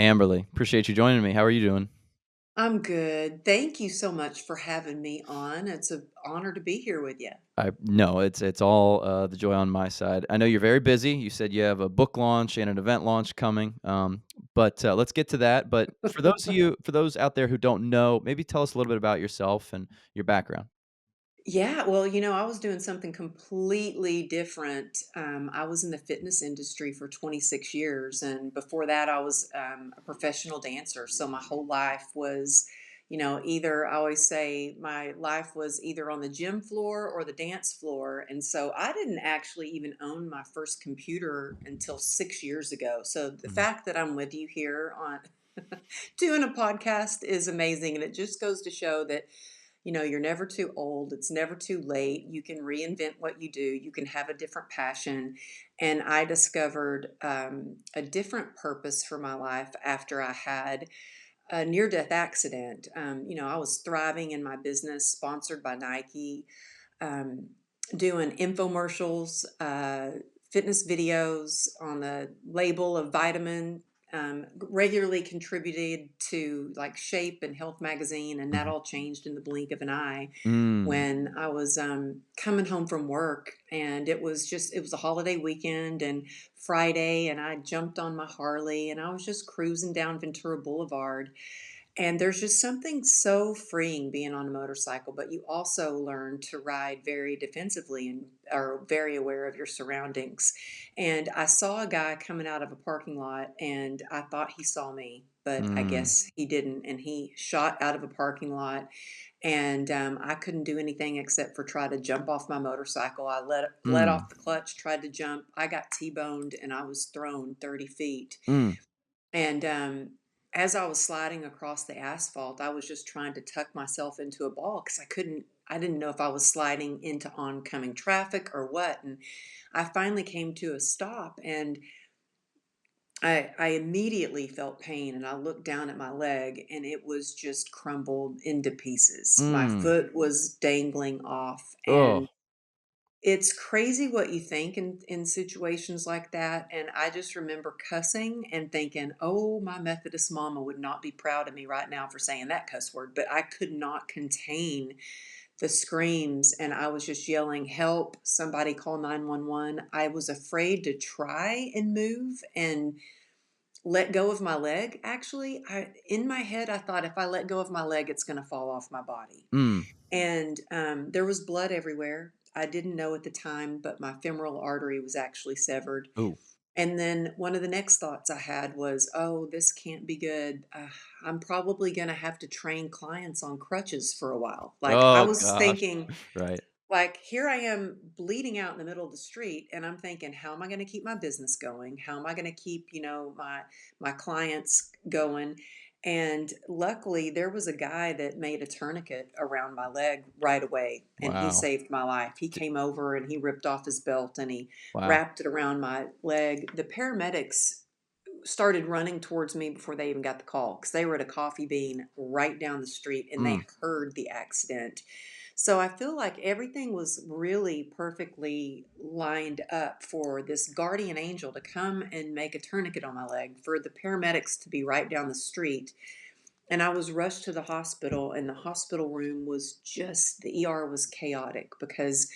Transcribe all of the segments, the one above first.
Amberly, appreciate you joining me. How are you doing? I'm good. Thank you so much for having me on. It's an honor to be here with you. I no, it's all the joy on my side. I know you're very busy. You said you have a book launch and an event launch coming, but let's get to that. But for those out there who don't know, maybe tell us a little bit about yourself and your background. Yeah, well, I was doing something completely different. I was in the fitness industry for 26 years, and before that, I was a professional dancer. So my whole life was, either I always say my life was either on the gym floor or the dance floor. And so I didn't actually even own my first computer until 6 years ago. So the Mhm. fact that I'm with you here on doing a podcast is amazing. And it just goes to show that you're never too old. It's never too late. You can reinvent what you do. You can have a different passion. And I discovered a different purpose for my life after I had a near death accident. I was thriving in my business, sponsored by Nike, um, doing infomercials, fitness videos on the label of vitamin, regularly contributed to like Shape and Health magazine, and that Mhm. all changed in the blink of an eye Mm. when I was coming home from work, and it was a holiday weekend and Friday, and I jumped on my Harley and I was just cruising down Ventura Boulevard, and there's just something so freeing being on a motorcycle, but you also learn to ride very defensively and are very aware of your surroundings. And I saw a guy coming out of a parking lot, and I thought he saw me, but I Mm. guess he didn't. And he shot out of a parking lot, and I couldn't do anything except for try to jump off my motorcycle. I let Mm. off the clutch, tried to jump. I got T-boned, and I was thrown 30 feet. Mm. And as I was sliding across the asphalt, I was just trying to tuck myself into a ball because I didn't know if I was sliding into oncoming traffic or what. And I finally came to a stop, and I immediately felt pain, and I looked down at my leg, and it was just crumbled into pieces. My Mm. foot was dangling off, Oh. and it's crazy what you think in situations like that, and I just remember cussing and thinking, "Oh, my Methodist mama would not be proud of me right now for saying that cuss word," but I could not contain the screams, and I was just yelling, "Help, somebody call 911." I was afraid to try and move and let go of my leg, actually. In my head, I thought if I let go of my leg, it's gonna fall off my body. Mm. And, there was blood everywhere. I didn't know at the time, but my femoral artery was actually severed. Ooh. And then one of the next thoughts I had was, "Oh, this can't be good. I'm probably gonna have to train clients on crutches for a while." Like, I Oh was gosh. thinking, Right. like, here I am bleeding out in the middle of the street, and I'm thinking, "How am I gonna keep my business going? How am I gonna keep, my clients going?" And luckily, there was a guy that made a tourniquet around my leg right away, and he Wow. saved my life. He D came over and he ripped off his belt and he Wow. wrapped it around my leg. The paramedics started running towards me before they even got the call because they were at a coffee bean right down the street and Mm. they heard the accident. So I feel like everything was really perfectly lined up for this guardian angel to come and make a tourniquet on my leg, for the paramedics to be right down the street. And I was rushed to the hospital, and the hospital room was just, the ER was chaotic because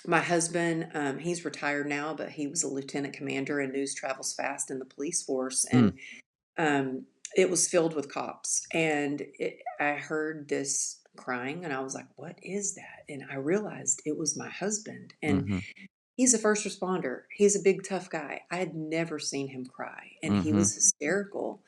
my husband, he's retired now, but he was a lieutenant commander in news travels fast in the police force. Mm. And um, it was filled with cops. And I heard this crying, and I was like, "What is that?" And I realized it was my husband. And Mhm. he's a first responder. He's a big, tough guy. I had never seen him cry, and he Mhm. was hysterical.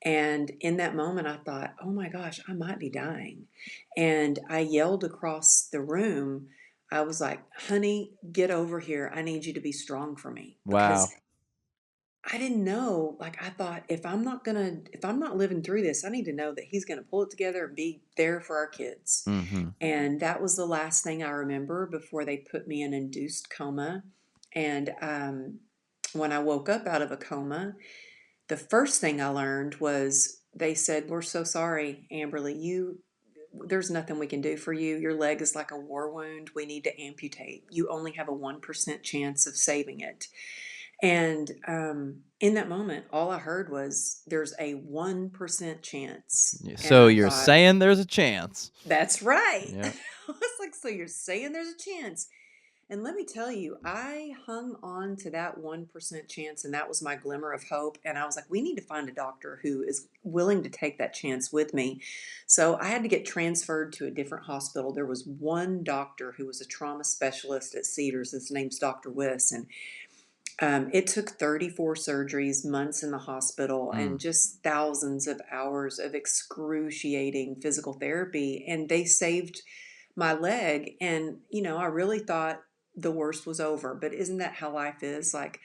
And in that moment, I thought, "Oh my gosh, I might be dying." And I yelled across the room. I was like, "Honey, get over here. I need you to be strong for me." Because Wow. I didn't know, like, I thought, if I'm not living through this, I need to know that he's gonna pull it together and be there for our kids. Mhm. And that was the last thing I remember before they put me in induced coma. And when I woke up out of a coma, the first thing I learned was they said, "We're so sorry, Amberly. There's nothing we can do for you. Your leg is like a war wound. We need to amputate. You only have a 1% chance of saving it." And in that moment, all I heard was, "There's a 1% chance." Yeah, And so I you're thought, saying there's a chance. that's right. Yeah. I was like, "So you're saying there's a chance?" And let me tell you, I hung on to that 1% chance, and that was my glimmer of hope. And I was like, we need to find a doctor who is willing to take that chance with me. So I had to get transferred to a different hospital. There was one doctor who was a trauma specialist at Cedars. His name's Dr. Wiss. And it took 34 surgeries, months in the hospital, and Mm. just thousands of hours of excruciating physical therapy. And they saved my leg. And, I really thought the worst was over. But isn't that how life is? Like,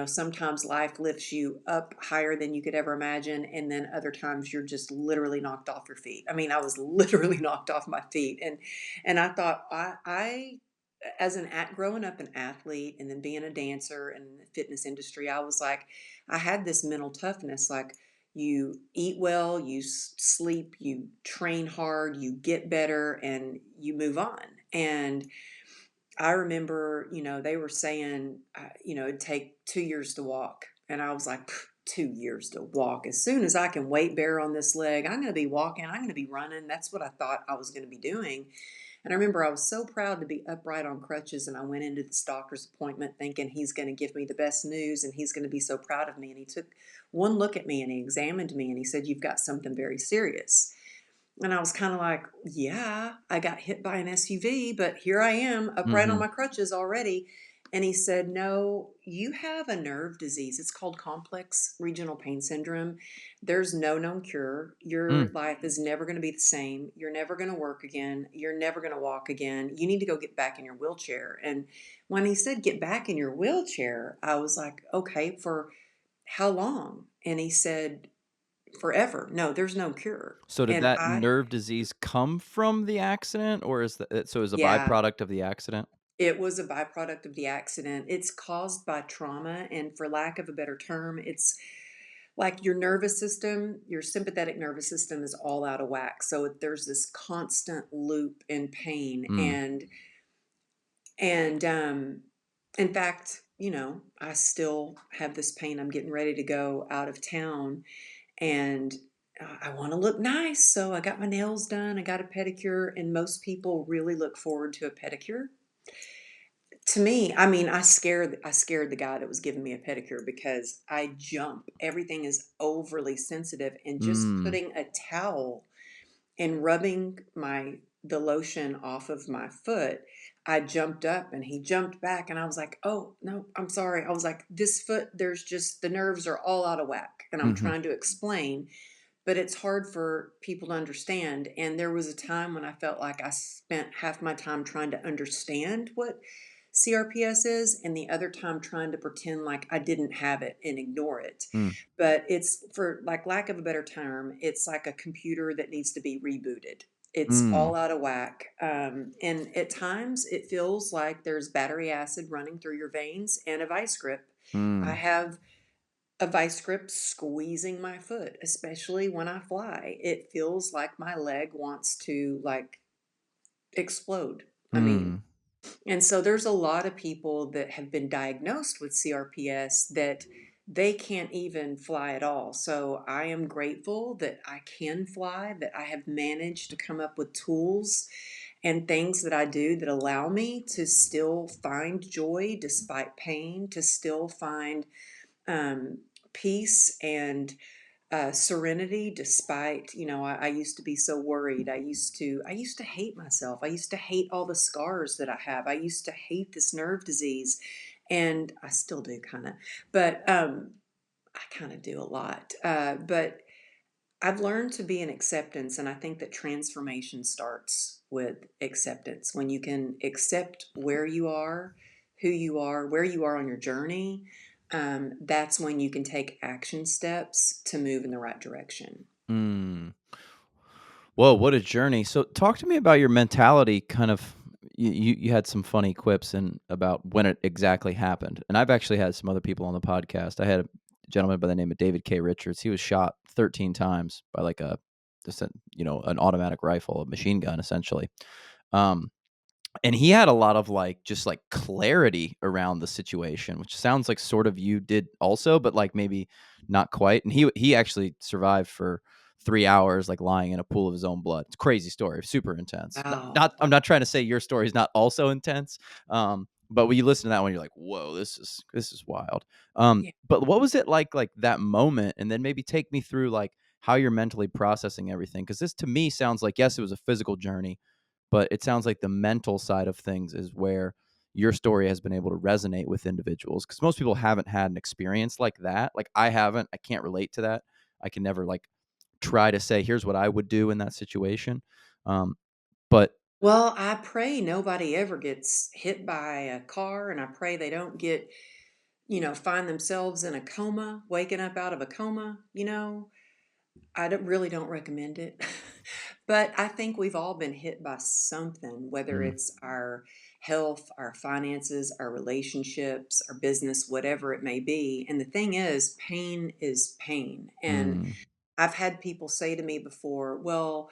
sometimes life lifts you up higher than you could ever imagine. And then other times you're just literally knocked off your feet. I mean, I was literally knocked off my feet. And I thought, I as growing up an athlete and then being a dancer in the fitness industry, I was like, I had this mental toughness. Like, you eat well, you sleep, you train hard, you get better, and you move on. And I remember, they were saying, it'd take 2 years to walk. And I was like, 2 years to walk. As soon as I can weight bear on this leg, I'm going to be walking, I'm going to be running. That's what I thought I was going to be doing. And I remember I was so proud to be upright on crutches. And I went into this doctor's appointment thinking he's going to give me the best news and he's going to be so proud of me. And he took one look at me and he examined me and he said, "You've got something very serious." And I was kind of like, yeah, I got hit by an SUV, but here I am upright on Mhm. my crutches already. And he said, "No, you have a nerve disease. It's called complex regional pain syndrome. There's no known cure. Your Mm. life is never going to be the same. You're never going to work again. You're never going to walk again. You need to go get back in your wheelchair." And when he said, "Get back in your wheelchair," I was like, "Okay, for how long?" And he said, "Forever. No, there's no cure." So did And that nerve disease come from the accident, or is the so is a yeah, byproduct of the accident? it was a byproduct of the accident. It's caused by trauma, and for lack of a better term, it's like your nervous system, your sympathetic nervous system is all out of whack. So there's this constant loop in pain. Mm. And in fact, I still have this pain. I'm getting ready to go out of town, and I want to look nice. So I got my nails done, I got a pedicure, and most people really look forward to a pedicure. To me, I mean, I scared the guy that was giving me a pedicure because I jump. Everything is overly sensitive, and just Mm. putting a towel and rubbing the lotion off of my foot, I jumped up and he jumped back and I was like, "Oh, no, I'm sorry." I was like, "This foot, there's just the nerves are all out of whack." And I'm Mhm. trying to explain, but it's hard for people to understand. And there was a time when I felt like I spent half my time trying to understand what CRPS is, and the other time trying to pretend like I didn't have it and ignore it. Mm. But it's, for like lack of a better term, it's like a computer that needs to be rebooted. It's Mm. all out of whack. And at times it feels like there's battery acid running through your veins and a vice grip. I Mm. have a vice grip squeezing my foot, especially when I fly. It feels like my leg wants to like explode. I mean, Mm. and so there's a lot of people that have been diagnosed with CRPS that they can't even fly at all. So I am grateful that I can fly, that I have managed to come up with tools and things that I do that allow me to still find joy despite pain, to still find um, peace and serenity despite, I used to be so worried. I used to hate myself. I used to hate all the scars that I have. I used to hate this nerve disease, and I still do kind of, but I kind of do a lot. But I've learned to be in acceptance, and I think that transformation starts with acceptance. When you can accept where you are, who you are, where you are on your journey, that's when you can take action steps to move in the right direction. Mm. Whoa, what a journey. So talk to me about your mentality, kind of you had some funny quips and about when it exactly happened. And I've actually had some other people on the podcast. I had a gentleman by the name of David K. Richards. He was shot 13 times by like a just an automatic rifle, a machine gun essentially. Um and he had a lot of, like, just, like, clarity around the situation, which sounds like sort of you did also, but, like, maybe not quite, and he actually survived for 3 hours, like, lying in a pool of his own blood. It's a crazy story, super intense. Wow. Not I'm not trying to say your story is not also intense, but when you listen to that one, you're like, "Whoa, this is wild." Yeah. But what was it like, that moment? And then maybe take me through, like, how you're mentally processing everything, because this to me sounds like, yes, it was a physical journey, but it sounds like the mental side of things is where your story has been able to resonate with individuals, because most people haven't had an experience like that. Like, I haven't. I can't relate to that. I can never, like, try to say, "Here's what I would do in that situation." Um, but Well, I pray nobody ever gets hit by a car, and I pray they don't get, find themselves in a coma, waking up out of a coma. I really don't recommend it. But I think we've all been hit by something, whether mm, it's our health, our finances, our relationships, our business, whatever it may be. And the thing is, pain is pain. And mm, I've had people say to me before, well,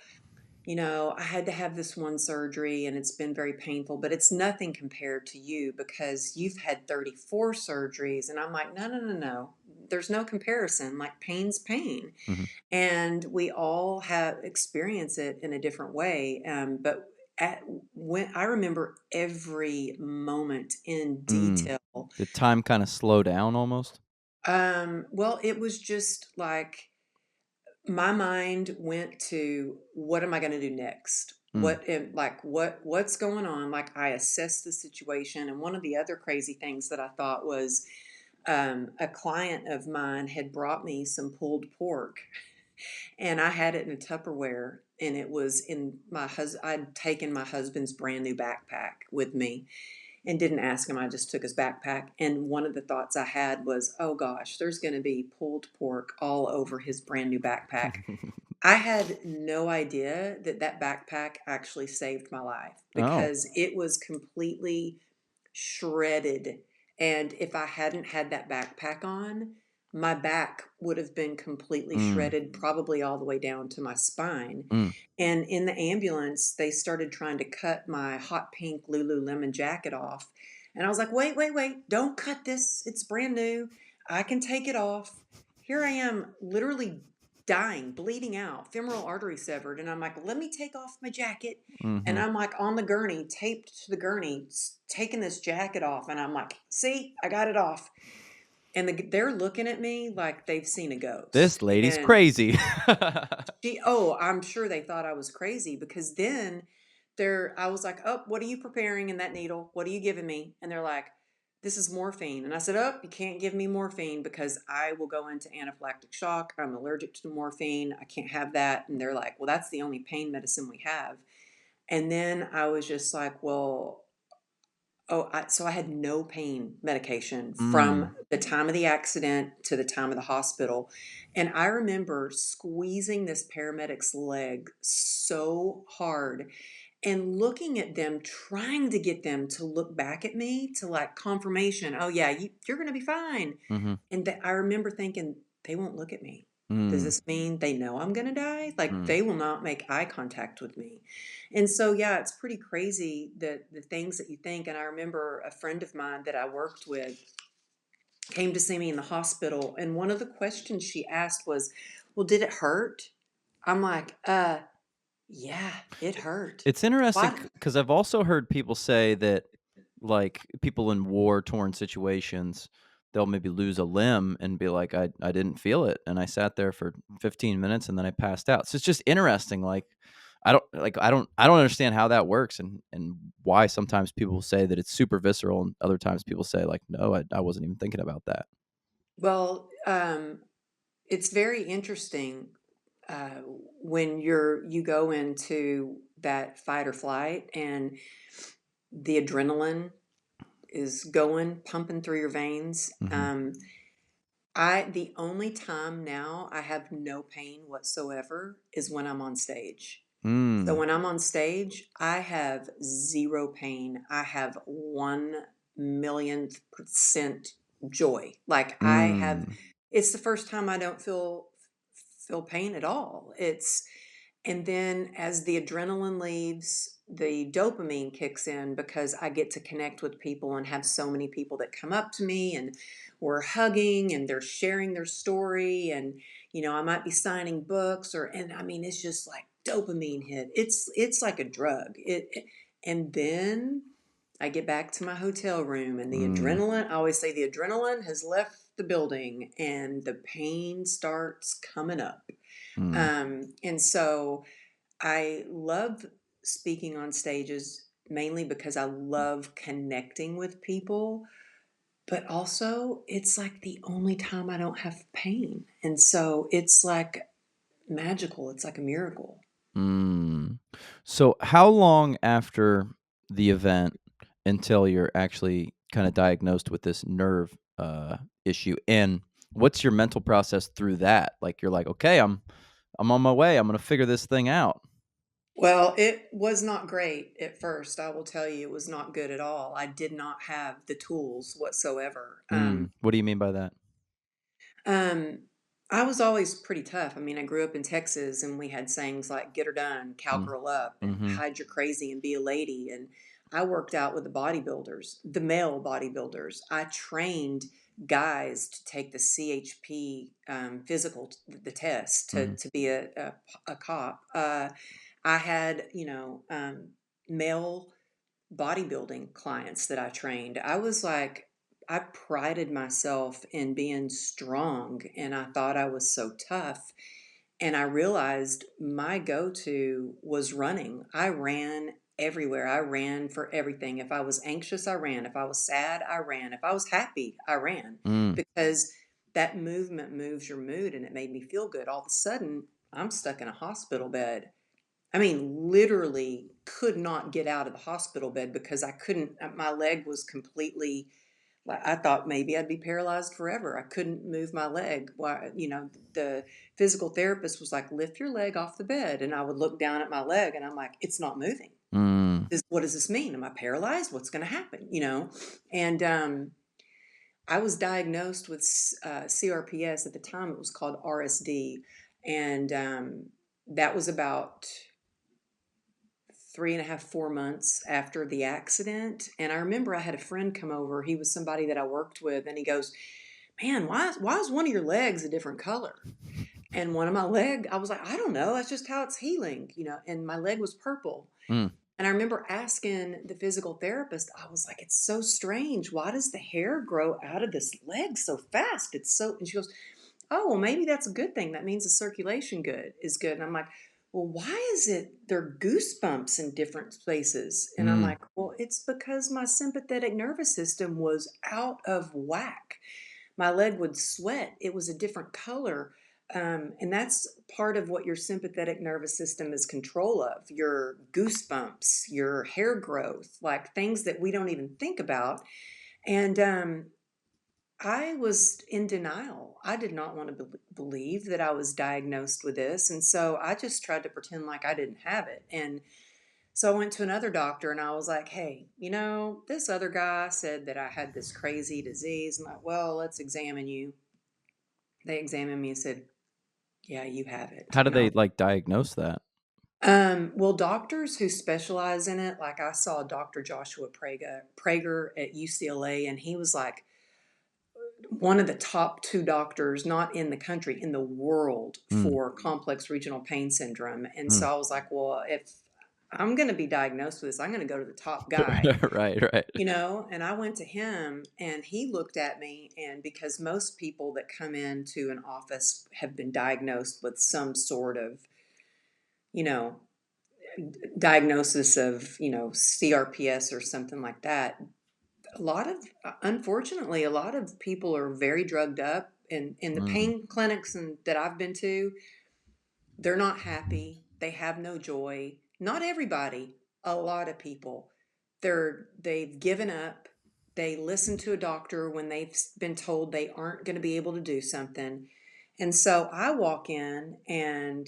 I had to have this one surgery and it's been very painful, but it's nothing compared to you because you've had 34 surgeries. And I'm like, no, no, no, no. There's no comparison. Like, pain's pain. mhm, And we all have experience it in a different way. But at, when I remember every moment in mm. detail. Did time kinda slow down almost? Well, it was just like, my mind went to, what am I going to do next? Mm, What's going on? Like, I assessed the situation, and one of the other crazy things that I thought was, a client of mine had brought me some pulled pork, and I had it in a Tupperware, and it was in I'd taken my husband's brand new backpack with me, and didn't ask him. I just took his backpack. And one of the thoughts I had was, oh gosh, there's going to be pulled pork all over his brand new backpack. I had no idea that that backpack actually saved my life, Oh, because it was completely shredded. And if I hadn't had that backpack on, my back would have been completely mm, shredded, probably all the way down to my spine. mm, And in the ambulance, they started trying to cut my hot pink Lululemon jacket off. And I was like, wait, wait, wait, don't cut this. It's brand new. I can take it off. Here I am, literally dying, bleeding out, femoral artery severed. And I'm like, let me take off my jacket. And mhm. I'm like on the gurney, taped to the gurney, taking this jacket off. And I'm like, see, I got it off. And they're looking at me like they've seen a This ghost. lady's And crazy. I'm sure they thought I was crazy, because then I was like, oh, what are you preparing in that needle? What are you giving me? And they're like, this is morphine. And I said, oh, you can't give me morphine because I will go into anaphylactic shock. I'm allergic to morphine. I can't have that. And they're like, well, that's the only pain medicine we have. And then I was just like, well, so I had no pain medication from Mm, the time of the accident to the time of the hospital. And I remember squeezing this paramedic's leg so hard and looking at them, trying to get them to look back at me, to like confirmation. Oh, yeah, you're going to be fine. mhm, And I remember thinking, they won't look at me. Does mm, this mean they know I'm going to die? Like, mm, they will not make eye contact with me. And so, yeah, it's pretty crazy, that the things that you think. And I remember a friend of mine that I worked with came to see me in the hospital. And one of the questions she asked was, well, did it hurt? I'm like, yeah, it hurt. It's interesting What? because I've also heard people say that, like, people in war-torn situations, they'll maybe lose a limb and be like, "I didn't feel it, and I sat there for 15 minutes, and then I passed out." So it's just interesting, like, I don't understand how that works, and why sometimes people say that it's super visceral, and other times people say, like, "No, I wasn't even thinking about that." Well, it's very interesting, when you go into that fight or flight, and the adrenaline is going, pumping through your veins. Mhm. The only time now I have no pain whatsoever is when I'm on stage. So Mm. when I'm on stage, I have zero pain. I have 1 millionth% joy. Like, Mm. it's the first time I don't feel pain at all. And then as the adrenaline leaves, the dopamine kicks in because I get to connect with people and have so many people that come up to me and we're hugging and they're sharing their story. And, I might be signing books and I mean, it's just like dopamine hit. It's like a drug. And then I get back to my hotel room and the Mm, adrenaline, I always say the adrenaline has left the building and the pain starts coming up. mm, And so I love speaking on stages mainly because I love connecting with people, but also it's like the only time I don't have pain. And so it's like magical. It's like a miracle. mm. So how long after the event until you're actually kinda diagnosed with this nerve, issue, and what's your mental process through that? Like, you're like, "Okay, I'm on my way, I'm gonna figure this thing out." Well, it was not great at first. I will tell you, it was not good at all. I did not have the tools whatsoever. What do you mean by that? Um, I was always pretty tough. I mean, I grew up in Texas and we had sayings like "get her done," Mm, "cowgirl up," and mhm, "hide your crazy and be a lady." And I worked out with the bodybuilders, the male bodybuilders. I trained guys to take the CHP physical, the test mhm, to be a cop. I had, male bodybuilding clients that I trained. I prided myself in being strong and I thought I was so tough. And I realized my go to was running. I ran everywhere. I ran for everything. If I was anxious, I ran. If I was sad, I ran. If I was happy, I ran mm, because that movement moves your mood and it made me feel good. All of a sudden, I'm stuck in a hospital bed. I mean, literally could not get out of the hospital bed because I couldn't, my leg was completely, like, I thought maybe I'd be paralyzed forever. I couldn't move my leg. Why, the physical therapist was like, lift your leg off the bed. And I would look down at my leg and I'm like, it's not moving. mm, What does this mean? Am I paralyzed? What's going to happen? And I was diagnosed with CRPS at the time. It was called RSD. And that was about 3.5, 4 months after the accident. And I remember I had a friend come over. He was somebody that I worked with, and he goes, "Man, why is one of your legs a different color?" And one of my leg, I was like, "I don't know. That's just how it's healing, And my leg was purple. mm, And I remember asking the physical therapist, I was like, "It's so strange. Why does the hair grow out of this leg so fast? It's so," and she goes, "Oh, well, maybe that's a good thing. That means the circulation good is good." And I'm like, "Well, why is it there are goosebumps in different places?" And I'm mm, like, "Well, it's because my sympathetic nervous system was out of whack. My leg would sweat. It was a different color." And that's part of what your sympathetic nervous system is control of your goosebumps, your hair growth, like things that we don't even think about. And I was in denial. I did not want to believe that I was diagnosed with this. And so I just tried to pretend like I didn't have it. And so I went to another doctor and I was like, "Hey, this other guy said that I had this crazy disease." I'm like, "Well, let's examine you." They examined me and said, "Yeah, you have it." how do And I they, was, like, diagnose that? well, doctors who specialize in it, like I saw Dr. Joshua Prager at UCLA, and he was like, one of the top 2 doctors, not in the country, in the world Mm, for complex regional pain syndrome, and mm. so I was like, "Well, if I'm gonna be diagnosed with this, I'm gonna go to the top guy," Right, right. and I went to him, and he looked at me, and because most people that come into an office have been diagnosed with some sort of, you know, diagnosis of, CRPS or something like that, a lot of unfortunately, a lot of people are very drugged up in the Mm, pain clinics that I've been to, they're not happy. They have no joy. Not everybody, a lot of people. They've given up. They listen to a doctor when they've been told they aren't going to be able to do something. And so I walk in and,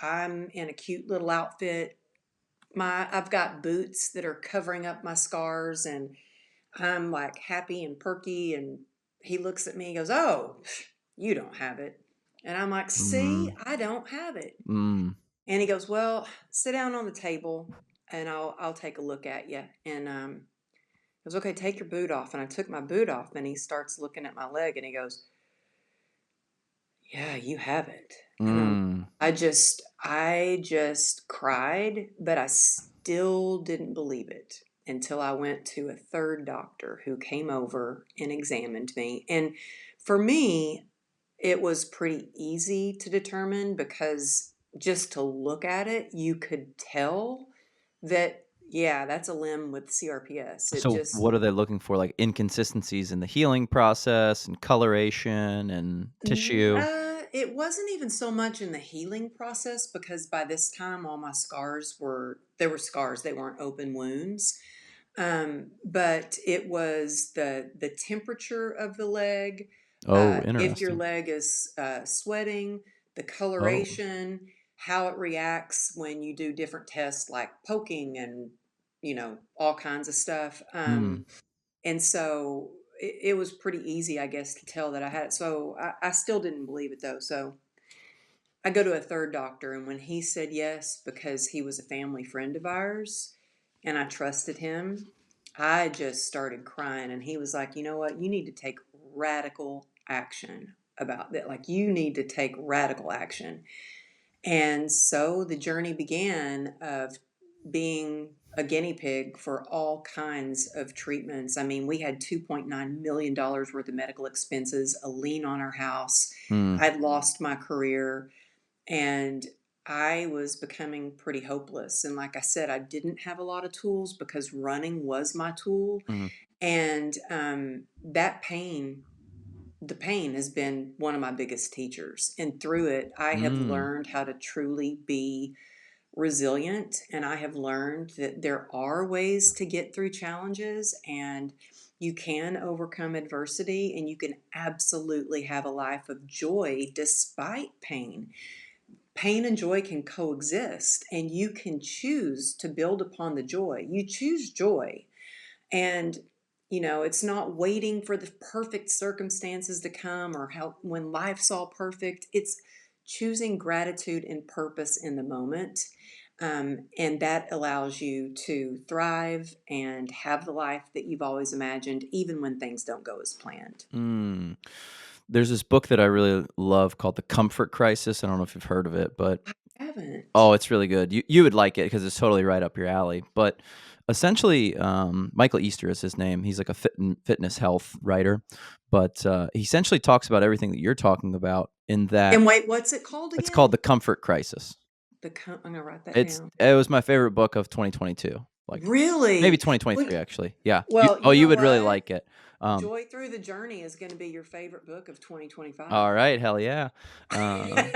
I'm in a cute little outfit. I've got boots that are covering up my scars and I'm like happy and perky. And he looks at me and goes, "Oh, you don't have it." And I'm like, "See, mm, I don't have it." mm. And he goes, "Well, sit down on the table and I'll take a look at you." And he goes, "Okay, take your boot off." And I took my boot off and he starts looking at my leg and he goes, "Yeah, you have it." And Mm. I just cried, but I still didn't believe it until I went to a third doctor who came over and examined me. And for me, it was pretty easy to determine because just to look at it, you could tell that, yeah, that's a limb with CRPS. It So just what are they looking for? Like inconsistencies in the healing process and coloration and tissue? It wasn't even so much in the healing process because by this time all my scars were there were scars, they weren't open wounds. But it was the temperature of the leg, Oh, if your interesting. leg is sweating, the Oh. coloration, how it reacts when you do different tests like poking and all kinds of stuff. Mm. And so it was pretty easy, I guess, to tell that I had it. So I still didn't believe it though. So I go to a third doctor, and when he said yes, because he was a family friend of ours and I trusted him, I just started crying. And he was like, "You know what? You need to take radical action about that. Like, you need to take radical action." And so the journey began of being a guinea pig for all kinds of treatments. I mean, we had $2.9 million worth of medical expenses, a lien on our house. Mm. I'd lost my career and I was becoming pretty hopeless. And like I said, I didn't have a lot of tools because running was my tool. Mhm. And that pain, the pain has been one of my biggest teachers. And through it, I have Mm. learned how to truly be resilient. And I have learned that there are ways to get through challenges and you can overcome adversity and you can absolutely have a life of joy despite pain. Pain and joy can coexist and you can choose to build upon the joy. You choose joy. And it's not waiting for the perfect circumstances to come or how when life's all perfect. It's choosing gratitude and purpose in the moment. And that allows you to thrive and have the life that you've always imagined, even when things don't go as planned. Mm. There's this book that I really love called The Comfort Crisis. I don't know if you've heard of it, but I haven't. oh, it's really good. You would like it because it's totally right up your alley. But essentially, Michael Easter is his name. He's like a fitness health writer, but he essentially talks about everything that you're talking about in that And wait, what's it called it's again? called The Comfort Crisis. I'm gonna write that It's down. it was my favorite book of 2022, like maybe Really? Well, 2023 actually. Yeah. well, you You know would really what? like it. Um, Joy Through the Journey is going to be your favorite book of 2025. all right, hell yeah. Um,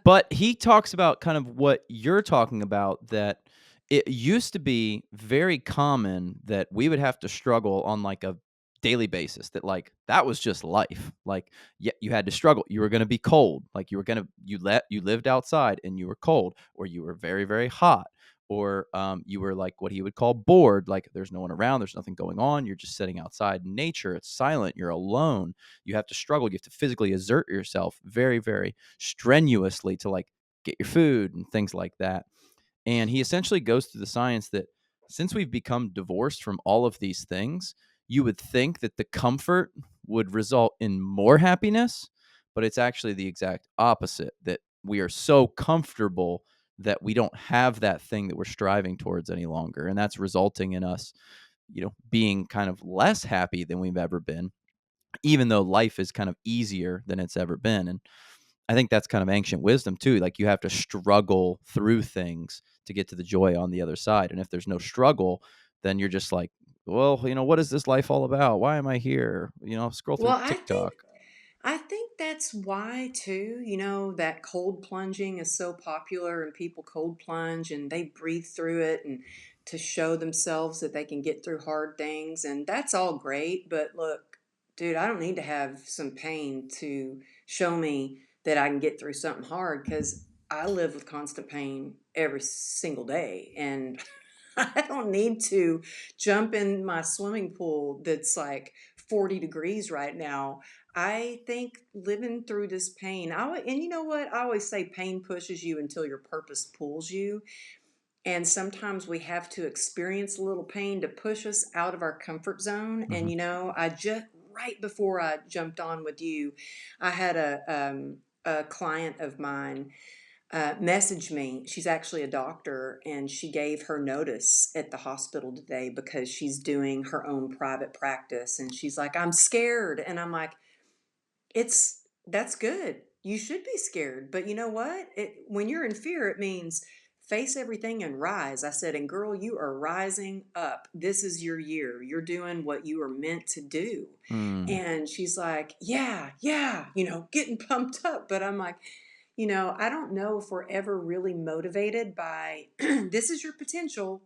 But he talks about kind of what you're talking about, that it used to be very common that we would have to struggle on, like, a daily basis, that, like, that was just life. Like, yeah, you had to struggle. You were gonna be cold, like, you lived outside and you were cold, or you were very, very hot, or, you were, like, what he would call bored, like, there's no one around, there's nothing going on, you're just sitting outside in nature, it's silent, you're alone. You have to struggle, you have to physically exert yourself very, very strenuously to like get your food and things like that. And he essentially goes through the science that since we've become divorced from all of these things, you would think that the comfort would result in more happiness, but it's actually the exact opposite, that we are so comfortable that we don't have that thing that we're striving towards any longer. And that's resulting in us, being kind of less happy than we've ever been, even though life is kind of easier than it's ever been. And I think that's kind of ancient wisdom too. Like you have to struggle through things to get to the joy on the other side. And if there's no struggle, then you're just like, well, what is this life all about? Why am I here? Scroll through Well, TikTok. I think that's why too, that cold plunging is so popular and people cold plunge and they breathe through it and to show themselves that they can get through hard things and that's all great, but look, dude, I don't need to have some pain to show me that I can get through something hard cuz I live with constant pain every single day and I don't need to jump in my swimming pool that's like 40 degrees right now. I think living through this pain, and you know what? I always say pain pushes you until your purpose pulls you. And sometimes we have to experience a little pain to push us out of our comfort zone. And, Mhm. I just, right before I jumped on with you, I had a client of mine message me. She's actually a doctor, and she gave her notice at the hospital today because she's doing her own private practice. And she's like, I'm scared. And I'm like, that's good. You should be scared, but you know what? When you're in fear, it means face everything and rise. I said, and girl, you are rising up. This is your year. You're doing what you are meant to do. Mm. And she's like, yeah, yeah, getting pumped up. But I'm like, I don't know if we're ever really motivated by this is your potential.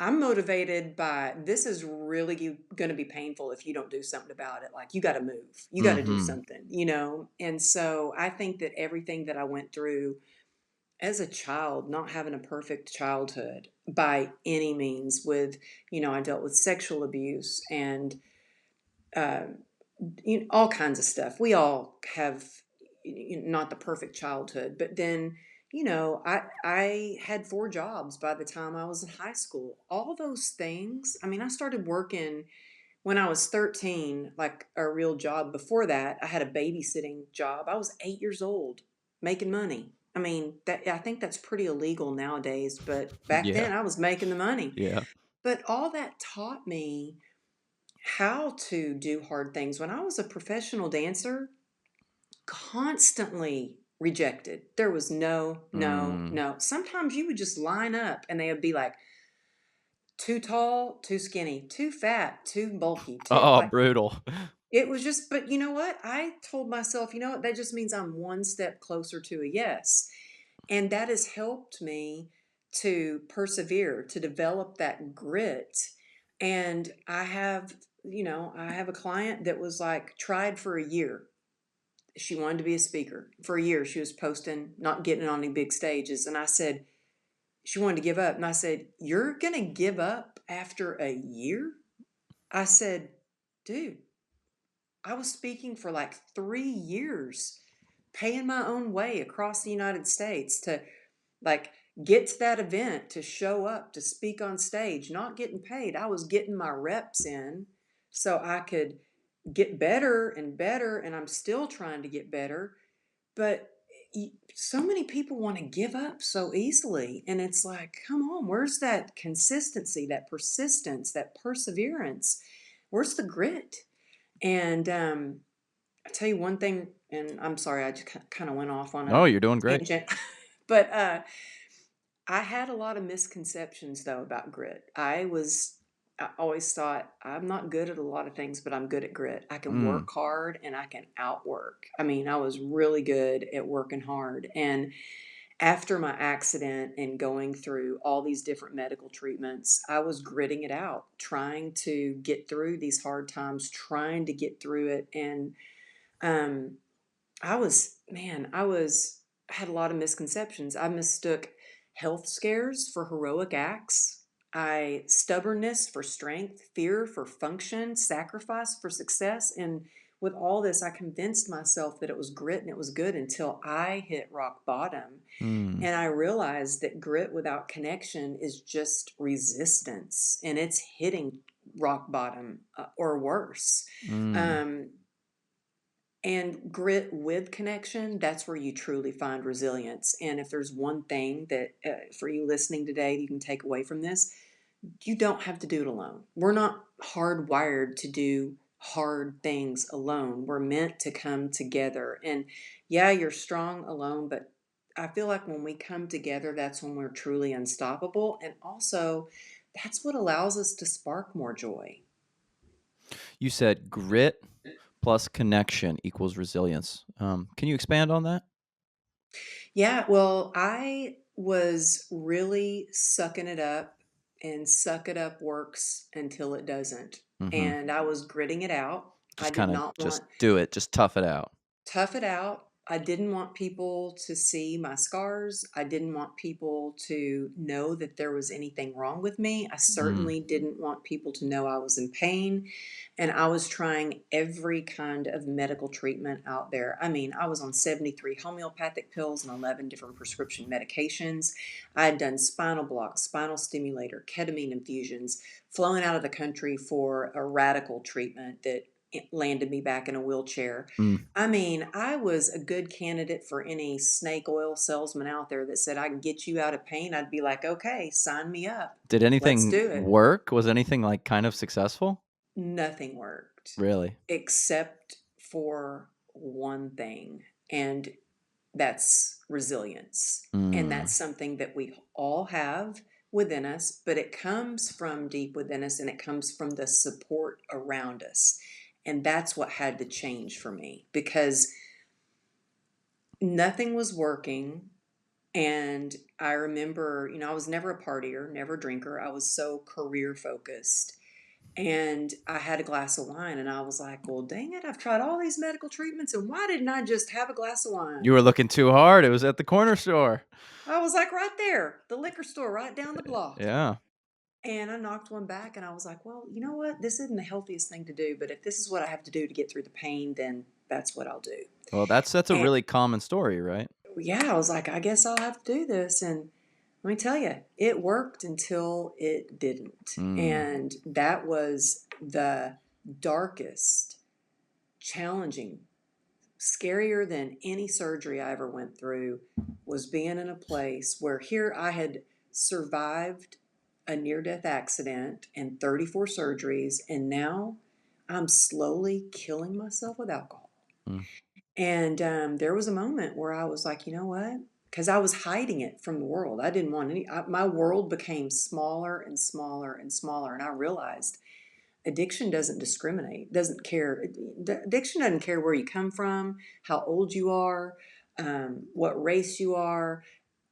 I'm motivated by this is really going to be painful if you don't do something about it. Like you got to move, you got to do Mhm. something. And so I think that everything that I went through as a child, not having a perfect childhood by any means, I dealt with sexual abuse and um, all kinds of stuff. We all have not the perfect childhood, but then I had four jobs by the time I was in high school. All those things. I mean, I started working when I was 13, like a real job. Before that, I had a babysitting job. I was 8 years old, making money. I mean, I think that's pretty illegal nowadays, but back Yeah. then I was making the money. Yeah. But all that taught me how to do hard things. When I was a professional dancer, constantly rejected. There was no, no, Mm. no. Sometimes you would just line up and they would be like, too tall, too skinny, too fat, too bulky, too Oh, like brutal. it was just, but you know what? I told myself, you know what? That just means I'm one step closer to a yes. And that has helped me to persevere, to develop that grit. And I have a client that was like tried for a year. She wanted to be a speaker. For a year, she was posting, not getting on any big stages. And I said, she wanted to give up. And I said, you're going to give up after a year? I said, dude, I was speaking for like 3 years, paying my own way across the United States to like get to that event, to show up, to speak on stage, not getting paid. I was getting my reps in so I could get better and better. And I'm still trying to get better. But so many people want to give up so easily. And it's like, come on, where's that consistency, that persistence, that perseverance? Where's the grit? And I tell you one thing, and I'm sorry, I just kind of went off on No, a you're doing great. tangent, but I had a lot of misconceptions though about grit. I always thought I'm not good at a lot of things, but I'm good at grit. I can Mm. work hard and I can outwork. I mean, I was really good at working hard. And after my accident and going through all these different medical treatments, I was gritting it out, trying to get through these hard times, trying to get through it. And um, I had a lot of misconceptions. I mistook health scares for heroic acts. Stubbornness for strength, fear for function, sacrifice for success. And with all this, I convinced myself that it was grit and it was good until I hit rock bottom. Mm. And I realized that grit without connection is just resistance and it's hitting rock bottom or worse. Mm. Um, and grit with connection, that's where you truly find resilience. And if there's one thing that for you listening today, you can take away from this, you don't have to do it alone. We're not hardwired to do hard things alone. We're meant to come together. And yeah, you're strong alone, but I feel like when we come together, that's when we're truly unstoppable. And also, that's what allows us to spark more joy. You said grit plus connection equals resilience. Can you expand on that? Yeah, well, I was really sucking it up, and suck it up works until it doesn't. Mhm. And I was gritting it out. I Just did kinda not just want do it, just tough it out. tough it out. I didn't want people to see my scars. I didn't want people to know that there was anything wrong with me. I Mm, certainly didn't want people to know I was in pain. And I was trying every kind of medical treatment out there. I mean, I was on 73 homeopathic pills and 11 different prescription medications. I had done spinal blocks, spinal stimulator, ketamine infusions, flown out of the country for a radical treatment that it landed me back in a wheelchair. mm. I mean, I was a good candidate for any snake oil salesman out there that said, I can get you out of pain. I'd be like, okay, sign me up. Did Let's anything do it. work? Was anything, like, kind of successful? Nothing worked Really? except for one thing, and that's resilience. And Mm, that's something that we all have within us, but it comes from deep within us and it comes from the support around us. And that's what had to change for me because nothing was working. And I remember, I was never a partier, never a drinker. I was so career focused. And I had a glass of wine and I was like, well, dang it, I've tried all these medical treatments and why didn't I just have a glass of you wine? were looking too hard, it was at the corner store. I was like, right there, the liquor store right down the block. Yeah. And I knocked one back and I was like, well, you know what? This isn't the healthiest thing to do, but if this is what I have to do to get through the pain, then that's what I'll do. Well, that's a And really common story, right? yeah, I was like, I guess I'll have to do this. And let me tell you, it worked until it didn't. Mm, And that was the darkest, challenging, scarier than any surgery I ever went through was being in a place where here I had survived a near death accident and 34 surgeries, and now I'm slowly killing myself with alcohol. mm, And there was a moment where I was like, you know what? Because I was hiding it from the world. I didn't want my world became smaller and smaller and smaller. And I realized addiction doesn't discriminate, doesn't care. Addiction doesn't care where you come from, how old you are, what race you are.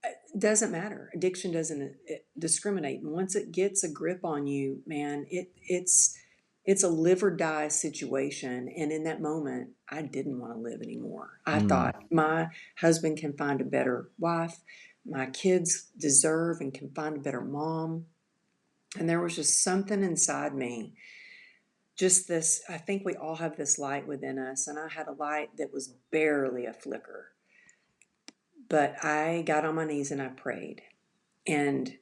It doesn't matter. Addiction doesn't discriminate. And once it gets a grip on you, man, it's a live or die situation. And in that moment, I didn't want to live anymore. I mm, thought my husband can find a better wife. My kids deserve and can find a better mom. And there was just something inside me, just this. I think we all have this light within us. And I had a light that was barely a flicker. But I got on my knees and I prayed. And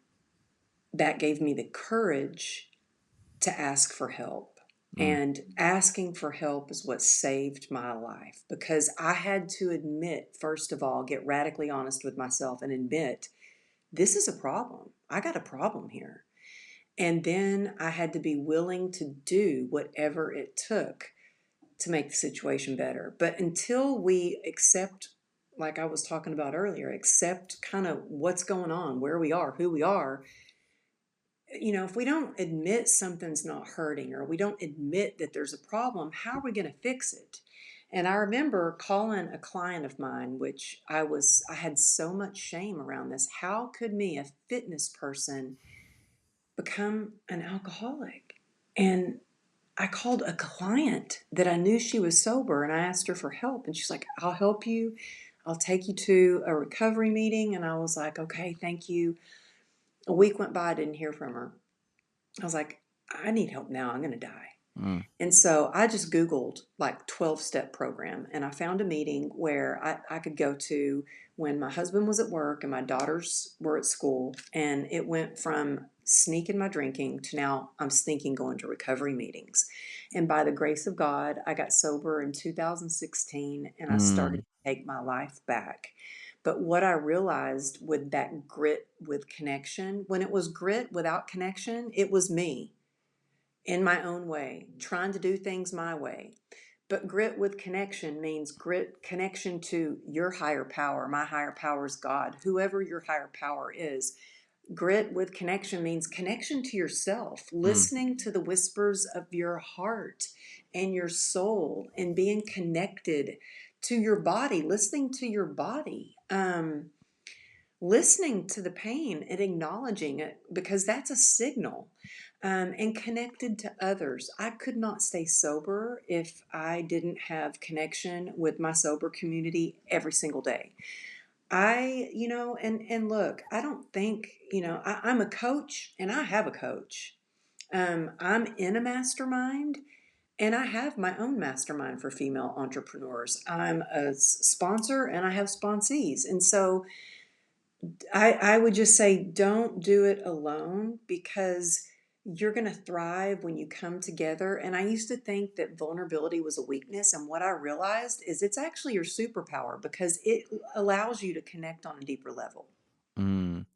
that gave me the courage to ask for help. mm, And asking for help is what saved my life because I had to admit, first of all, get radically honest with myself and admit this is a problem. I got a problem here. And then I had to be willing to do whatever it took to make the situation better. But until we accept, like I was talking about earlier, accept kind of what's going on, where we are, who we are, if we don't admit something's not hurting or we don't admit that there's a problem, how are we going to fix it? And I remember calling a client of mine, which I had so much shame around this. How could me, a fitness person, become an alcoholic? And I called a client that I knew she was sober and I asked her for help. And she's like, I'll help you. I'll take you to a recovery meeting. And I was like, okay, thank you. A week went by, I didn't hear from her. I was like, I need help now. I'm going to die. mm, And so I just Googled like 12-step program and I found a meeting where I could go to when my husband was at work and my daughters were at school. And it went from sneaking my drinking to now I'm sneaking going to recovery meetings. And by the grace of God, I got sober in 2016 and I started mm, to take my life back. But what I realized with that grit with connection, when it was grit without connection, it was me in my own way, trying to do things my way. But grit with connection means grit connection to your higher power. My higher power is God, whoever your higher power is. Grit with connection means connection to yourself, mm, listening to the whispers of your heart and your soul, and being connected to your body, listening to your body. listening to the pain and acknowledging it because that's a signal, and connected to others. I could not stay sober if I didn't have connection with my sober community every single day. And look, I don't think, I'm a coach and I have a coach. I'm in a mastermind and I have my own mastermind for female entrepreneurs. I'm a sponsor and I have sponsees. And so I would just say don't do it alone because you're going to thrive when you come together. And I used to think that vulnerability was a weakness. And what I realized is it's actually your superpower because it allows you to connect on a deeper level. Mm.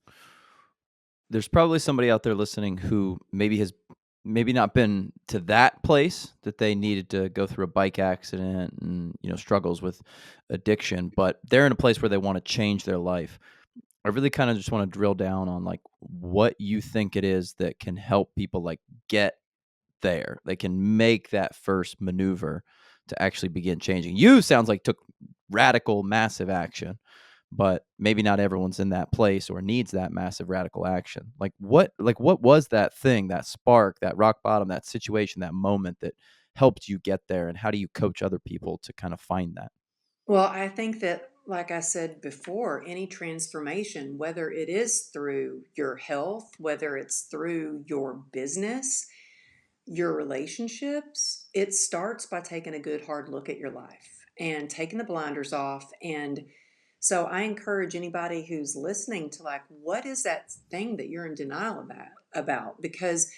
There's probably somebody out there listening who maybe not been to that place that they needed to go through a bike accident and, struggles with addiction, but they're in a place where they wanna change their life. I really kinda just wanna drill down on, like, what you think it is that can help people, like, get there. They can make that first maneuver to actually begin changing. You sounds like took radical, massive action, but maybe not everyone's in that place or needs that massive radical action. Like what was that thing, that spark, that rock bottom, that situation, that moment that helped you get there, and how do you coach other people to kind of find that? Well, I think that, like I said before, any transformation, whether it is through your health, whether it's through your business, your relationships, it starts by taking a good hard look at your life and taking the blinders off. And so I encourage anybody who's listening to, like, what is that thing that you're in denial about? Because,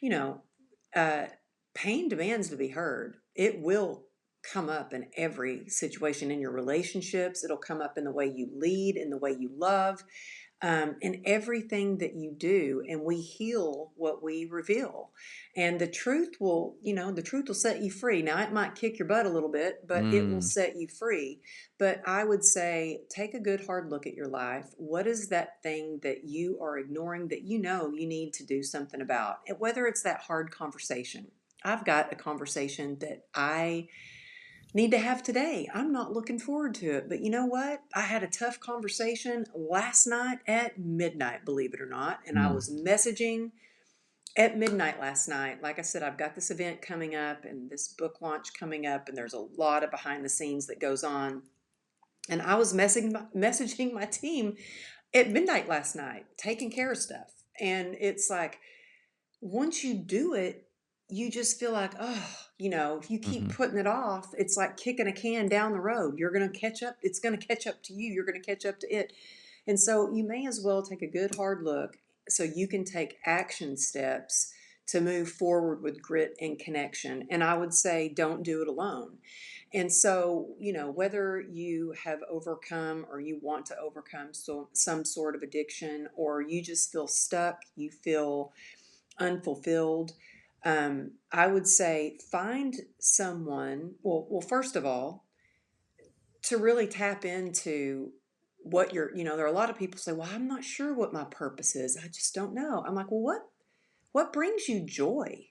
you know, uh, pain demands to be heard. It will come up in every situation in your relationships. It'll come up in the way you lead, in the way you love, in everything that you do. And we heal what we reveal. And the truth will set you free. Now, it might kick your butt a little bit, but it will Mm, set you free. But I would say take a good hard look at your life. What is that thing that you are ignoring that you know you need to do something about? And whether it's that hard conversation. I've got a conversation that I need to have today. I'm not looking forward to it. But you know what? I had a tough conversation last night at midnight, believe it or not. And I mm, was messaging at midnight last night. Like I said, I've got this event coming up and this book launch coming up, and there's a lot of behind the scenes that goes on. And I was messaging my team at midnight last night, taking care of stuff. And it's like, once you do it, you just feel like, oh, if you keep mhm, putting it off, it's like kicking a can down the road. You're going to catch up. It's going to catch up to you. You're going to catch up to it. And so you may as well take a good hard look so you can take action steps to move forward with grit and connection. And I would say don't do it alone. And so, whether you have overcome or you want to overcome some sort of addiction, or you just feel stuck, you feel unfulfilled, I would say find someone. Well, first of all, to really tap into what there are a lot of people say, well, I'm not sure what my purpose is. I just don't know. I'm like, well, what brings you joy?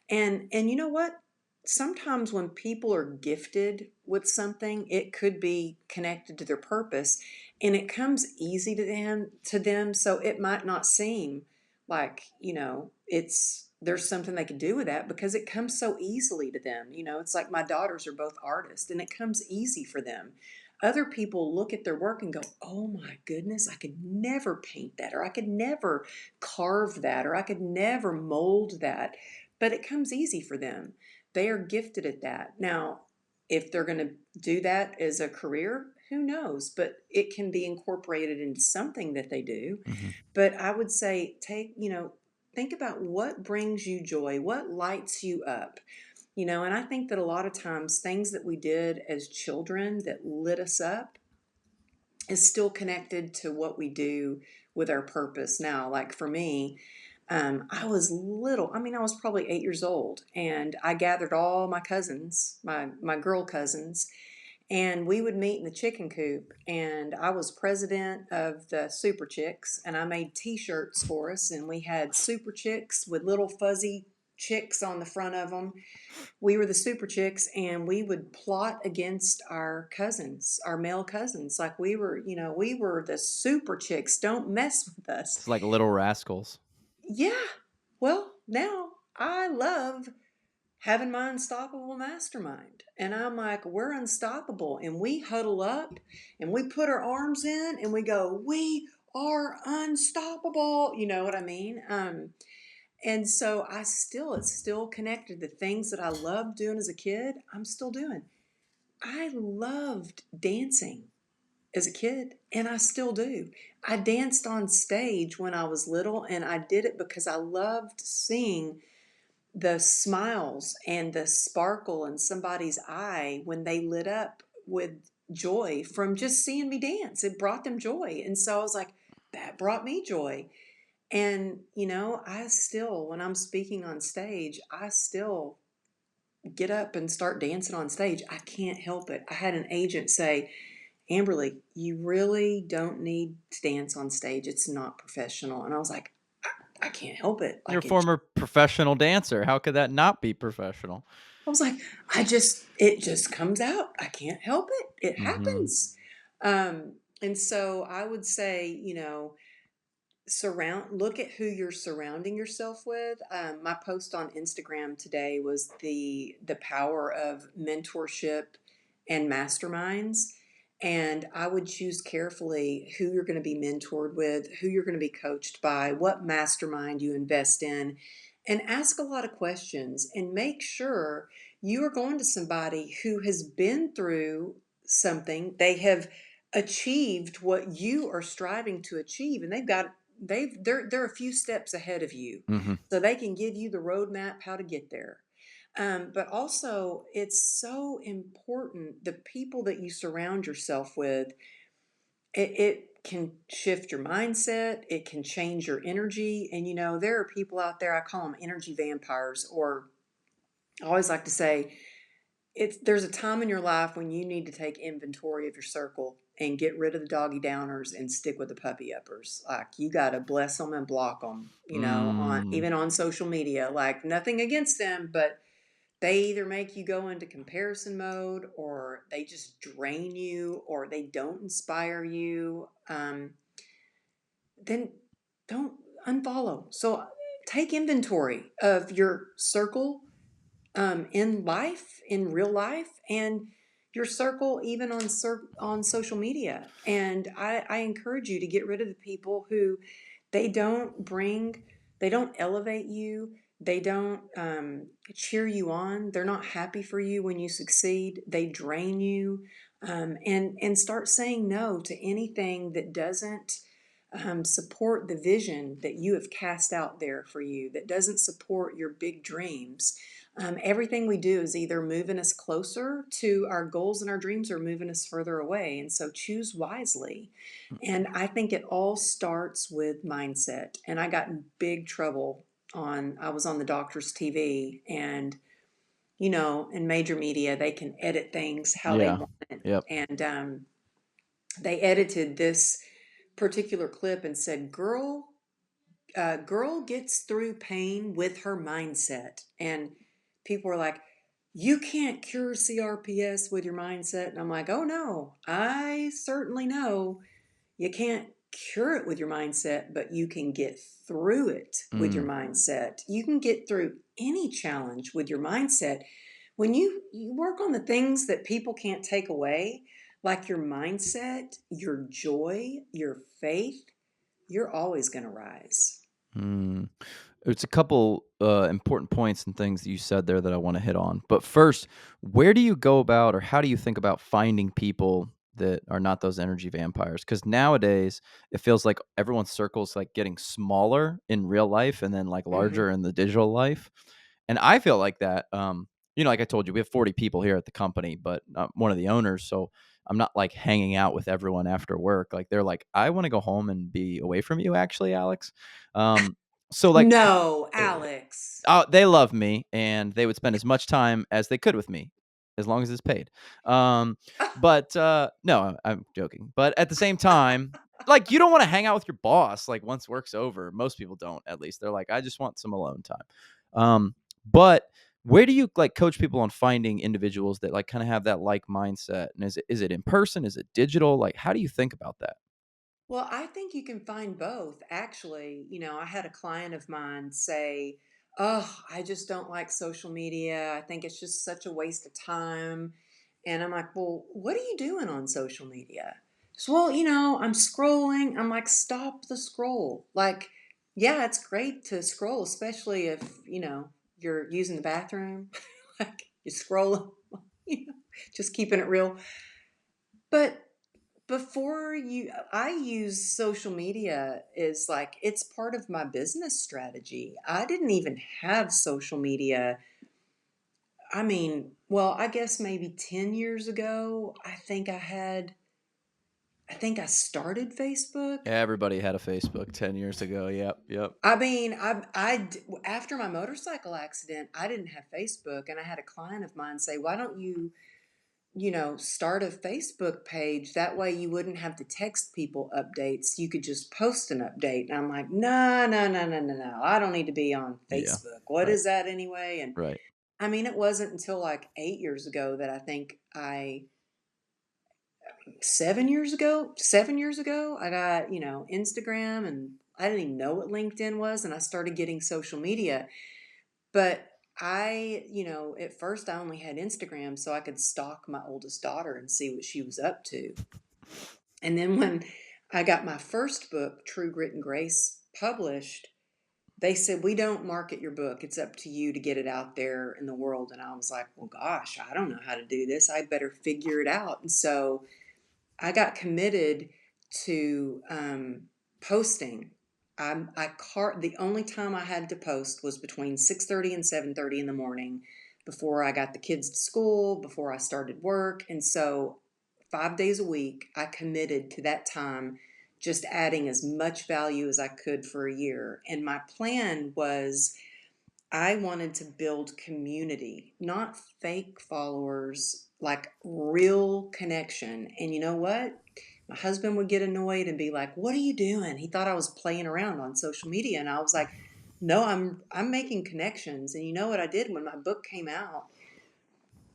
And you know what? Sometimes when people are gifted with something, it could be connected to their purpose and it comes easy to them, so it might not seem like, it's there's something they can do with that because it comes so easily to them. It's like my daughters are both artists and it comes easy for them. Other people look at their work and go, "Oh my goodness, I could never paint that, or I could never carve that, or I could never mold that." But it comes easy for them. They are gifted at that. Now, if they're going to do that as a career, who knows? But it can be incorporated into something that they do. mhm, But I would say think about what brings you joy, what lights you up. And I think that a lot of times things that we did as children that lit us up is still connected to what we do with our purpose now. Like for me, I was little. I mean, I was probably 8 years old, and I gathered all my cousins, my girl cousins, and we would meet in the chicken coop. And I was president of the Super Chicks, and I made T-shirts for us, and we had Super Chicks with little fuzzy chicks on the front of them. We were the super chicks, and we would plot against our cousins, our male cousins. Like we were the super chicks. Don't mess with us. It's like Little Rascals. Yeah. Well, now I love having my unstoppable mastermind. And I'm like, we're unstoppable. And we huddle up and we put our arms in and we go, we are unstoppable. You know what I mean? And so it's still connected. The things that I loved doing as a kid, I'm still doing. I loved dancing as a kid, and I still do. I danced on stage when I was little, and I did it because I loved seeing the smiles and the sparkle in somebody's eye when they lit up with joy from just seeing me dance. It brought them joy. And so I was like, that brought me joy. And, I still, when I'm speaking on stage, I still get up and start dancing on stage. I can't help it. I had an agent say, Amberly, you really don't need to dance on stage. It's not professional. And I was like, I can't help it. You're a Like former professional dancer. How could that not be professional? I was like, it just comes out. I can't help it. It Mhm. happens. And so I would say, look at who you're surrounding yourself with. My post on Instagram today was the power of mentorship and masterminds, and I would choose carefully who you're going to be mentored with, who you're going to be coached by, what mastermind you invest in, and ask a lot of questions and make sure you are going to somebody who has been through something. They have achieved what you are striving to achieve, and they're a few steps ahead of you, Mhm. so they can give you the roadmap how to get there. But also, it's so important the people that you surround yourself with. It can shift your mindset. It can change your energy. And there are people out there. I call them energy vampires, or I always like to say there's a time in your life when you need to take inventory of your circle and get rid of the doggy downers and stick with the puppy uppers. Like you got to bless them and block them, on Mm. even on social media. Like nothing against them, but they either make you go into comparison mode, or they just drain you, or they don't inspire you. Then don't unfollow. So take inventory of your circle, in life, in real life, and your circle, even on social media. And I encourage you to get rid of the people who they don't bring, they don't elevate you, they don't cheer you on, they're not happy for you when you succeed, they drain you, and start saying no to anything that doesn't support the vision that you have cast out there for you, that doesn't support your big dreams. Everything we do is either moving us closer to our goals and our dreams or moving us further away. And so choose wisely. And I think it all starts with mindset. And I got in big trouble I was on the doctor's TV, and, in major media, they can edit things how they Yeah. want it. Yep. And they edited this particular clip and said, girl gets through pain with her mindset. And people were like, you can't cure CRPS with your mindset. And I'm like, oh no, I certainly know you can't cure it with your mindset, but you can get through it with your Mm. mindset. You can get through any challenge with your mindset. When you work on the things that people can't take away, like your mindset, your joy, your faith, you're always going to rise. Mm. It's a couple important points and things that you said there that I want to hit on. But first, where do you go about or how do you think about finding people that are not those energy vampires? Because nowadays it feels like everyone's circle's like getting smaller in real life and then like Hmm. larger in the digital life. And I feel like that. Like I told you, we have 40 people here at the company, but I'm one of the owners. So I'm not like hanging out with everyone after work. Like they're like, I want to go home and be away from you, actually, Alex. Um, so like No, Eh, Alex. they love me, and they would spend as much time as they could with me, as long as it's paid. Um, no, I'm joking. But at the same time, like, you don't wanna hang out with your boss, like, once work's over. Most people don't, at least. They're like, "I just want some alone time." But where do you, like, coach people on finding individuals that, like, kinda have that like mindset? And is it in person? Is it digital? Like, how do you think about that? Well, I think you can find both. Actually, I had a client of mine say, "Oh, I just don't like social media. I think it's just such a waste of time." And I'm like, "Well, what are you doing on social media?" So, "Well, I'm scrolling." I'm like, "Stop the scroll." Like, yeah, it's great to scroll, especially if, you're using the bathroom. Like, you're scrolling, you know, just keeping it real. But before I use social media is like it's part of my business strategy. I didn't even have social media. I mean, well, I guess maybe 10 years ago, I think I started Facebook. Everybody had a Facebook 10 years ago. Yep, yep. I mean, after my motorcycle accident, I didn't have Facebook, and I had a client of mine say, "Why don't you start a Facebook page. That way you wouldn't have to text people updates. You could just post an update." And I'm like, no, no, no, no, no, no. I don't need to be on Yeah. Facebook. What Right, is that anyway? And right. I mean, it wasn't until like 8 years ago that 7 years ago, I got, Instagram, and I didn't even know what LinkedIn was. And I started getting social media. But at first I only had Instagram so I could stalk my oldest daughter and see what she was up to. And then when I got my first book, True Grit and Grace, published, they said, "We don't market your book. It's up to you to get it out there in the world." And I was like, "Well, gosh, I don't know how to do this. I better figure it out." And so I got committed to posting. The only time I had to post was between 6:30 and 7:30 in the morning, before I got the kids to school, before I started work, and so 5 days a week I committed to that time, just adding as much value as I could for a year. And my plan was I wanted to build community, not fake followers, like real connection. And you know what? My husband would get annoyed and be like, "What are you doing?" He thought I was playing around on social media, and I was like, "No, I'm making connections." And you know what I did when my book came out?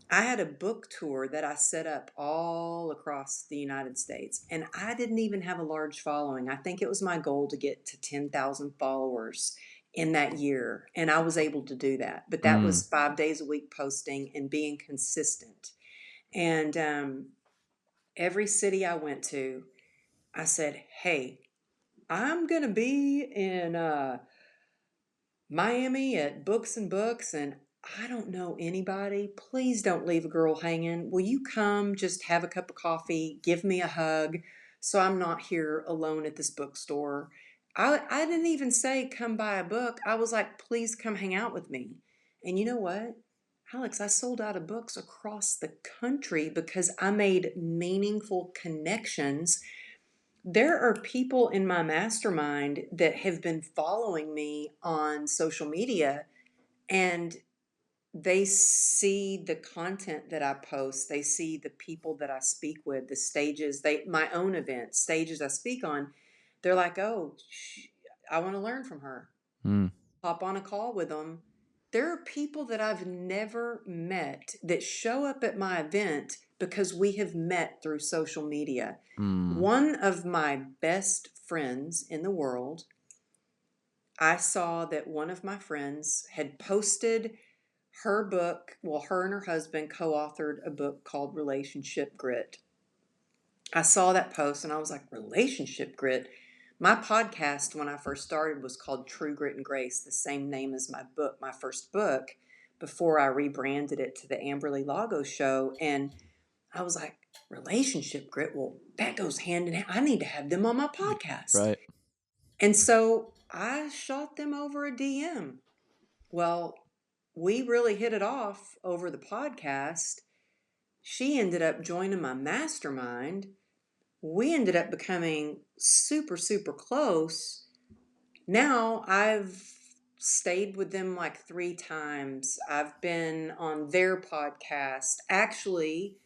I had a book tour that I set up all across the United States, and I didn't even have a large following. I think it was my goal to get to 10,000 followers in that year, and I was able to do that. But that Mm. was 5 days a week posting and being consistent. And every city I went to, I said, "Hey, I'm going to be in Miami at Books and Books, and I don't know anybody. Please don't leave a girl hanging. Will you come just have a cup of coffee, give me a hug, so I'm not here alone at this bookstore?" I didn't even say come buy a book. I was like, "Please come hang out with me." And you know what? Alex, I sold out of books across the country because I made meaningful connections. There are people in my mastermind that have been following me on social media, and they see the content that I post. They see the people that I speak with, the stages, my own events, stages I speak on. They're like, "Oh, I want to learn from her." Mm. Hop on a call with them. There are people that I've never met that show up at my event because we have met through social media. Mm. One of my best friends in the world, I saw that one of my friends had posted her book. Well, her and her husband co authored a book called Relationship Grit. I saw that post and I was like, "Relationship Grit?" My podcast, when I first started, was called True Grit and Grace, the same name as my book, my first book, before I rebranded it to the Amberly Lago Show. And I was like, "Relationship Grit? Well, that goes hand in hand. I need to have them on my podcast." Right. And so I shot them over a DM. Well, we really hit it off over the podcast. She ended up joining my mastermind. We ended up becoming super, super close. Now I've stayed with them like 3 times. I've been on their podcast. Actually,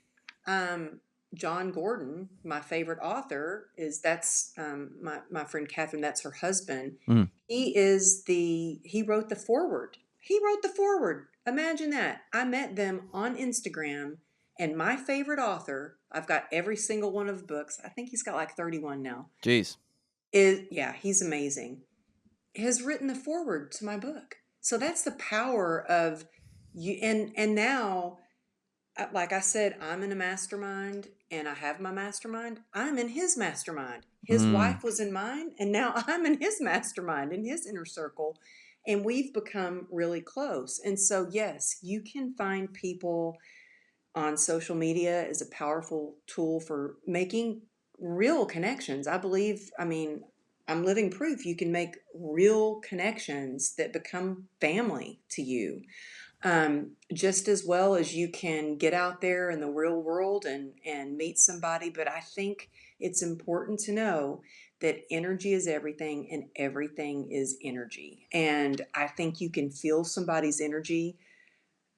John Gordon, my favorite author, that's my friend Catherine, that's her husband. Mm. He wrote the foreword. He wrote the foreword. Imagine that. I met them on Instagram, and my favorite author, I've got every single one of the books. I think he's got like 31 now. Jeez. Yeah, he's amazing. Has written the foreword to my book. So that's the power of you. And now, like I said, I'm in a mastermind and I have my mastermind. I'm in his mastermind. His Mm. wife was in mine, and now I'm in his mastermind, in his inner circle. And we've become really close. And so, yes, you can find people on social media is a powerful tool for making real connections. I believe, I mean, I'm living proof you can make real connections that become family to you, just as well as you can get out there in the real world and meet somebody. But I think it's important to know that energy is everything and everything is energy. And I think you can feel somebody's energy,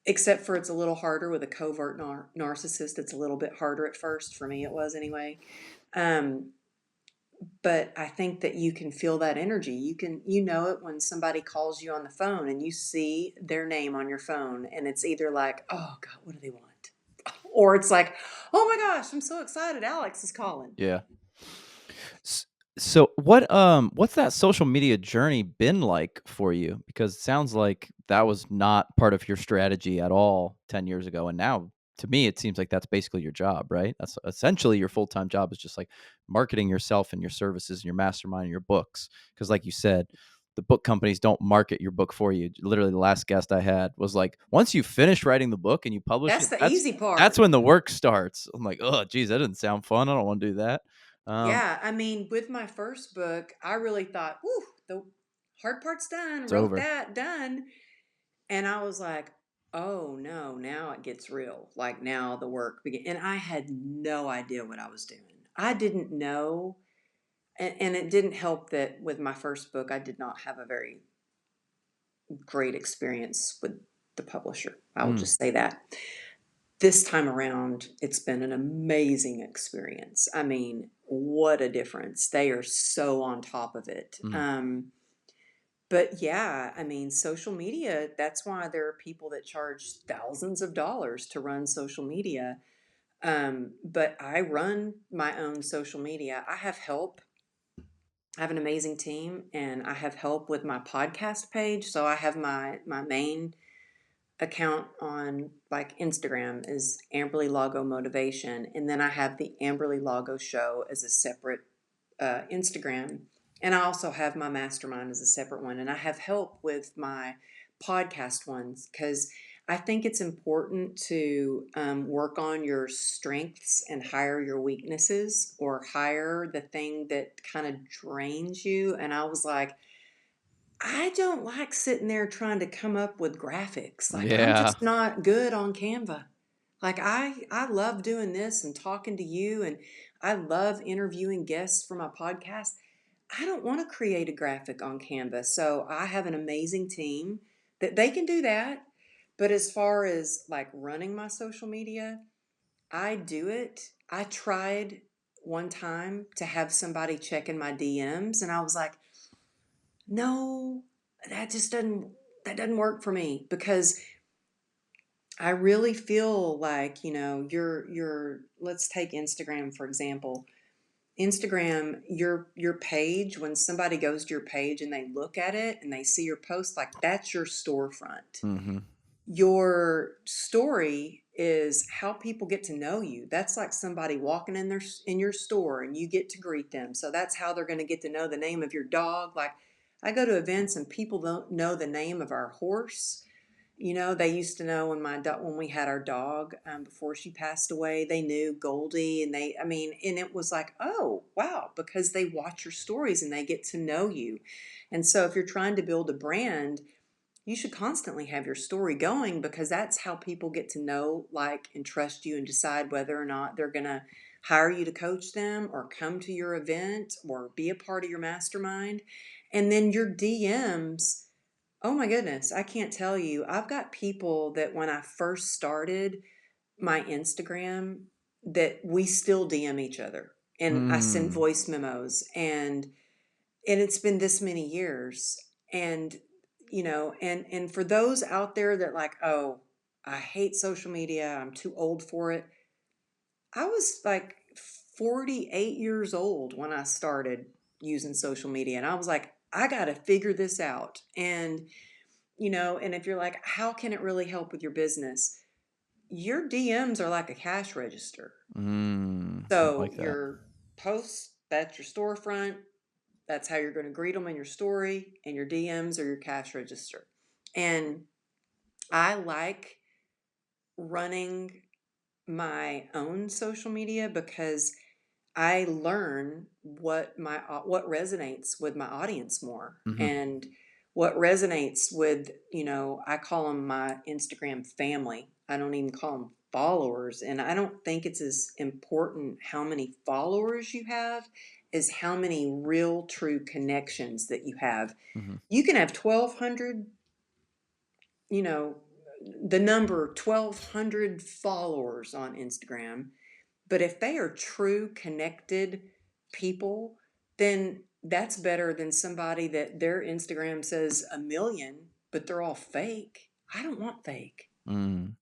except for it's a little harder with a covert narcissist. It's a little bit harder at first. For me, it was anyway. Um, but I think that you can feel that energy. You know it when somebody calls you on the phone and you see their name on your phone, and it's either like, oh God, what do they want? Or it's like, oh my gosh, I'm so excited. Alex is calling. Yeah. S so what's that social media journey been like for you? Because it sounds like that was not part of your strategy at all 10 years ago, and now to me, it seems like that's basically your job, right? That's essentially your full-time job is just, like, marketing yourself and your services and your mastermind and your books. Because, like you said, the book companies don't market your book for you. Literally, the last guest I had was like, "Once you finish writing the book and you publish That's it, the that's easy that's part. when the work starts." I'm like, "Oh, geez, that doesn't sound fun. I don't wanna do that." Um, Yeah, I mean, with my first book, I really thought, whew, the hard part's done. it's Wrote over. that, done. And I was like, "Oh, no, now it gets real. Like, now the work begin." And I had no idea what I was doing. I didn't know, and it didn't help that with my first book, I did not have a very great experience with the publisher. I will Mm, just say that. This time around, it's been an amazing experience. I mean, what a difference. They are so on top of it. mm. But yeah, I mean, social media, that's why there are people that charge thousands of dollars to run social media. But I run my own social media. I have help. I have an amazing team, and I have help with my podcast page. So I have my main account on like Instagram is Amberly Lago Motivation, and then I have the Amberly Lago Show as a separate Instagram. And I also have my mastermind as a separate one. And I have help with my podcast ones because I think it's important to work on your strengths and hire your weaknesses, or hire the thing that kind of drains you. And I was like, I don't like sitting there trying to come up with graphics. Like, I'm Yeah. just not good on Canva. Like, I love doing this and talking to you, and I love interviewing guests for my podcast. I don't want to create a graphic on Canva. So I have an amazing team that they can do that. But as far as like running my social media, I do it. I tried one time to have somebody check in my DMs, and I was like, no, that just doesn't work for me, because I really feel like, your let's take Instagram for example. Instagram, your page, when somebody goes to your page and they look at it and they see your post, like, that's your storefront. Mhm. Your story is how people get to know you. That's like somebody walking in your store and you get to greet them. So that's how they're going to get to know the name of your dog. Like, I go to events and people don't know the name of our horse. They used to know when we had our dog, before she passed away. They knew Goldie, and I mean, and it was like, oh wow, because they watch your stories and they get to know you. And so, if you're trying to build a brand, you should constantly have your story going, because that's how people get to know, like, and trust you and decide whether or not they're going to hire you to coach them or come to your event or be a part of your mastermind. And then your DMs, oh my goodness, I can't tell you. I've got people that when I first started my Instagram, that we still DM each other, and I send Mm. voice memos, and it's been this many years. And and for those out there that like, oh, I hate social media, I'm too old for it. I was like 48 years old when I started using social media, and I was like, I got to figure this out. And if you're like, how can it really help with your business? Your DMs are like a cash register. I So like that. your posts, that's your storefront. That's how you're going to greet them in your story, and your DMs are your cash register. And I like running my own social media because I learn what resonates with my audience more, Mhm, and what resonates with, I call them my Instagram family. I don't even call them followers, and I don't think it's as important how many followers you have as how many real true connections that you have. mhm, You can have 1200, you know, the number 1200 followers on Instagram, but if they are true connected people, then that's better than somebody that their Instagram says a million, but they're all fake. I don't want fake. mm.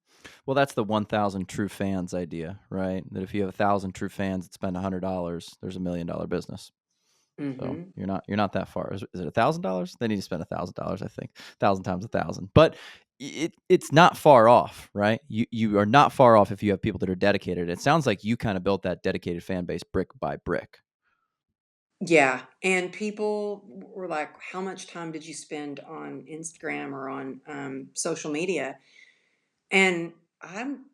Well, that's the 1,000 true fans idea, right? That if you have 1,000 true fans that spend $100, there's $1,000,000 business. So Hmm. you're not that far. Is it $1,000? They need to spend $1,000, I think. 1,000 times 1,000. But it's not far off, right? You are not far off if you have people that are dedicated. It sounds like you kind of built that dedicated fan base brick by brick. Yeah. And people were like, how much time did you spend on Instagram or on social media? And I'm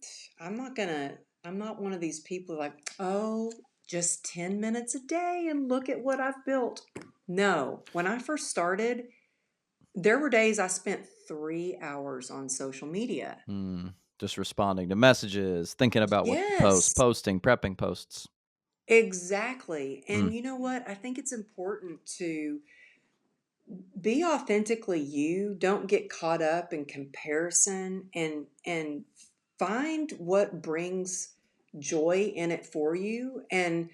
not gonna, I'm not one of these people like, oh, just 10 minutes a day and look at what I've built. No, when I first started, there were days I spent 3 hours on social media. Just responding to messages, thinking about what to post, Yes, posting, prepping posts. exactly. Mm, And you know what? I think it's important to be authentically you. Don't get caught up in comparison, and find what brings joy in it for you. And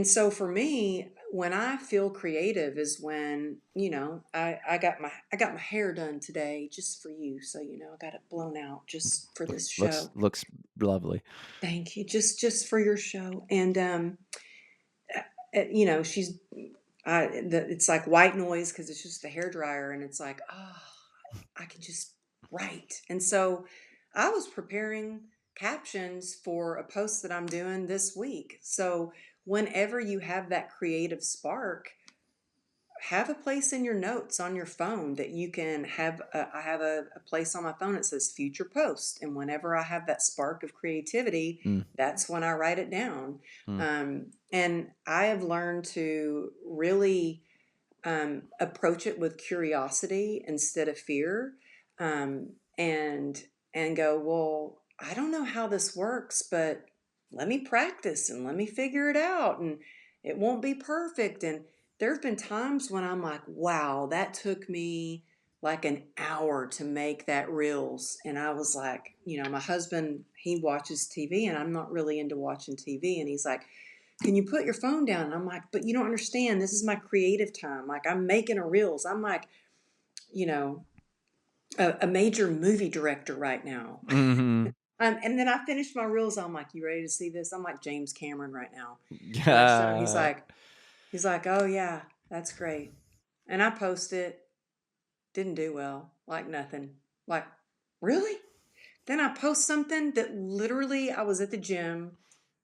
so for me, when I feel creative is when, I got my hair done today just for you. So, I got it blown out just for this looks show. looks lovely. Thank you. Just for your show. And she's it's like white noise because it's just a hair dryer, and it's like, oh, I can just write. And so I was preparing captions for a post that I'm doing this week. So whenever you have that creative spark, have a place in your notes on your phone that you can have. I have a place on my phone that says future post. And whenever I have that spark of creativity, Mm, that's when I write it down. mm, And I have learned to really approach it with curiosity instead of fear, and go, well, I don't know how this works, but let me practice and let me figure it out, and it won't be perfect. And there have been times when I'm like, wow, that took me like an hour to make that reels. And I was like, my husband, he watches TV, and I'm not really into watching TV, and he's like, can you put your phone down? And I'm like, but you don't understand. This is my creative time. Like, I'm making a reels. I'm like, you know, a major movie director right now. mhm. And then I finished my reels. I'm like, you ready to see this? I'm like James Cameron right now. And I show him. He's Yeah. like, oh yeah, that's great. And I post it. Didn't do well. Like nothing. Like, really? Then I post something that literally I was at the gym,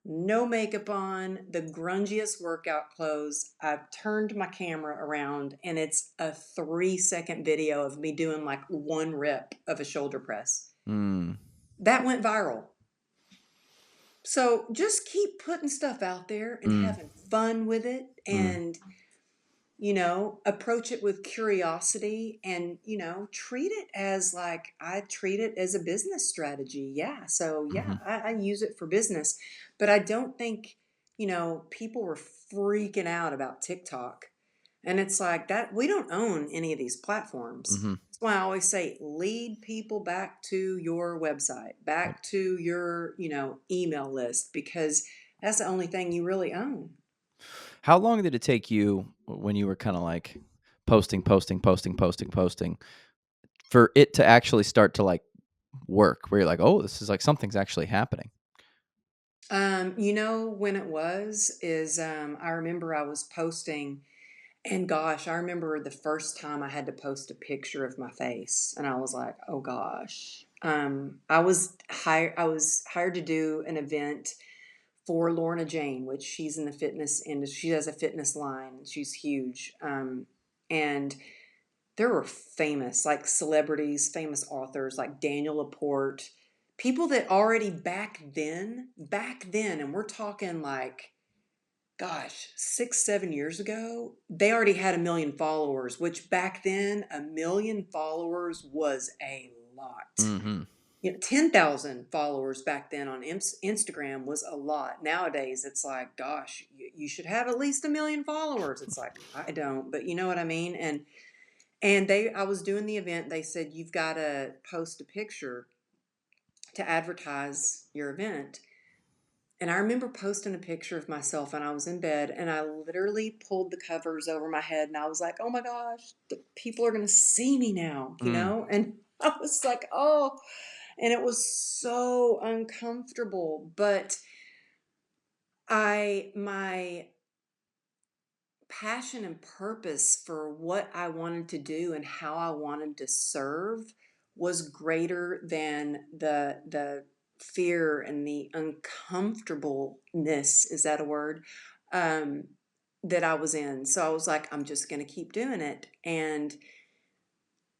no makeup on, the grungiest workout clothes. I've turned my camera around, and it's a 3-second video of me doing like one rep of a shoulder press. Mm, That went viral. So just keep putting stuff out there and mm, having fun with it, mm, and approach it with curiosity, and treat it as like I treat it as a business strategy. Yeah, so yeah, mhm, I use it for business, but I don't think people were freaking out about TikTok. And it's like that, we don't own any of these platforms. mhm. That's why I always say lead people back to your website, Yep. back to your email list, because that's the only thing you really own. How long did it take you when you were kinda, like, posting, posting, posting, posting, posting for it to actually start to, like, work where you're like, "Oh, this is like something's actually happening." You know when it was is I remember I was posting, and gosh, I remember the first time I had to post a picture of my face, and I was like, "Oh gosh." I was hired to do an event for Lorna Jane, which she's in the fitness industry. She has a fitness line. She's huge. And there were famous, like celebrities, famous authors like Daniel Laporte, people that already back then, and we're talking like, gosh, 6, 7 years ago, they already had 1 million followers, which back then, 1 million followers was a lot. Mhm. 10,000 followers back then on Instagram was a lot. Nowadays, it's like, gosh, you should have at least 1 million followers. It's like, I don't, but you know what I mean? And I was doing the event. They said, you've got to post a picture to advertise your event. And I remember posting a picture of myself, and I was in bed, and I literally pulled the covers over my head, and I was like, oh my gosh, the people are going to see me now, you Mm. know? And I was like, oh, and it was so uncomfortable. But my passion and purpose for what I wanted to do and how I wanted to serve was greater than the fear and the uncomfortableness, is that a word? Um, that I was in. So I was like, I'm just going to keep doing it. And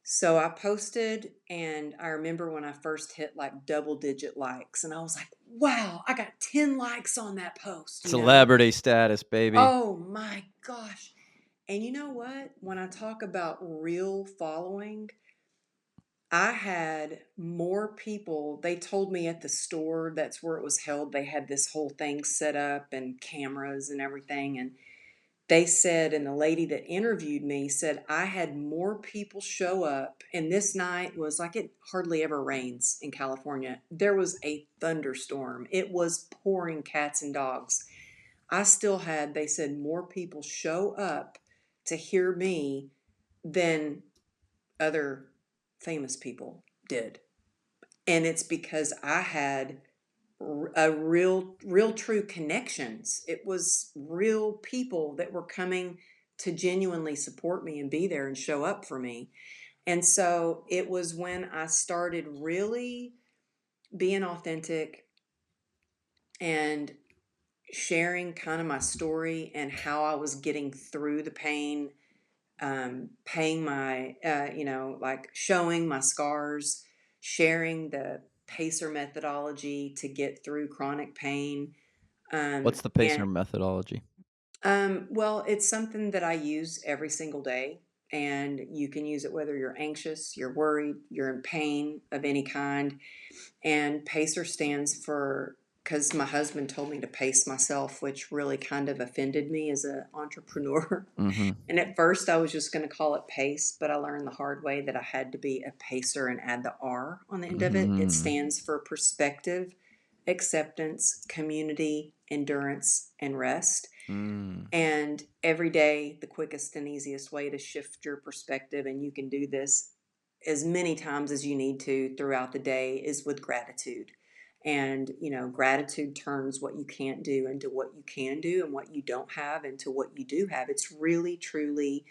so I posted, and I remember when I first hit like double digit likes, and I was like, wow, I got 10 likes on that post, you know? Celebrity status, baby. Oh my gosh. And you know what? When I talk about real following, I had more people. They told me at the store, that's where it was held, they had this whole thing set up and cameras and everything. And they said, and the lady that interviewed me said, I had more people show up. And this night was like, it hardly ever rains in California. There was a thunderstorm, it was pouring cats and dogs. I still had, they said, more people show up to hear me than other famous people did. And it's because I had a real true connections. It was real people that were coming to genuinely support me and be there and show up for me. And so it was when I started really being authentic and sharing kind of my story and how I was getting through the pain, paying my, like showing my scars, sharing the PACER methodology to get through chronic pain. What's the And pacer methodology? well, it's something that I use every single day. And you can use it whether you're anxious, you're worried, you're in pain of any kind. And PACER stands for, because my husband told me to pace myself, which really kind of offended me as an entrepreneur. Mhm. And at first, I was just going to call it PACE, but I learned the hard way that I had to be a pacer and add the R on the end of it. It Mhm. stands for perspective, acceptance, community, endurance, and rest. Mm. And every day, the quickest and easiest way to shift your perspective, and you can do this as many times as you need to throughout the day, is with gratitude. And, gratitude turns what you can't do into what you can do, and what you don't have into what you do have. It's really, truly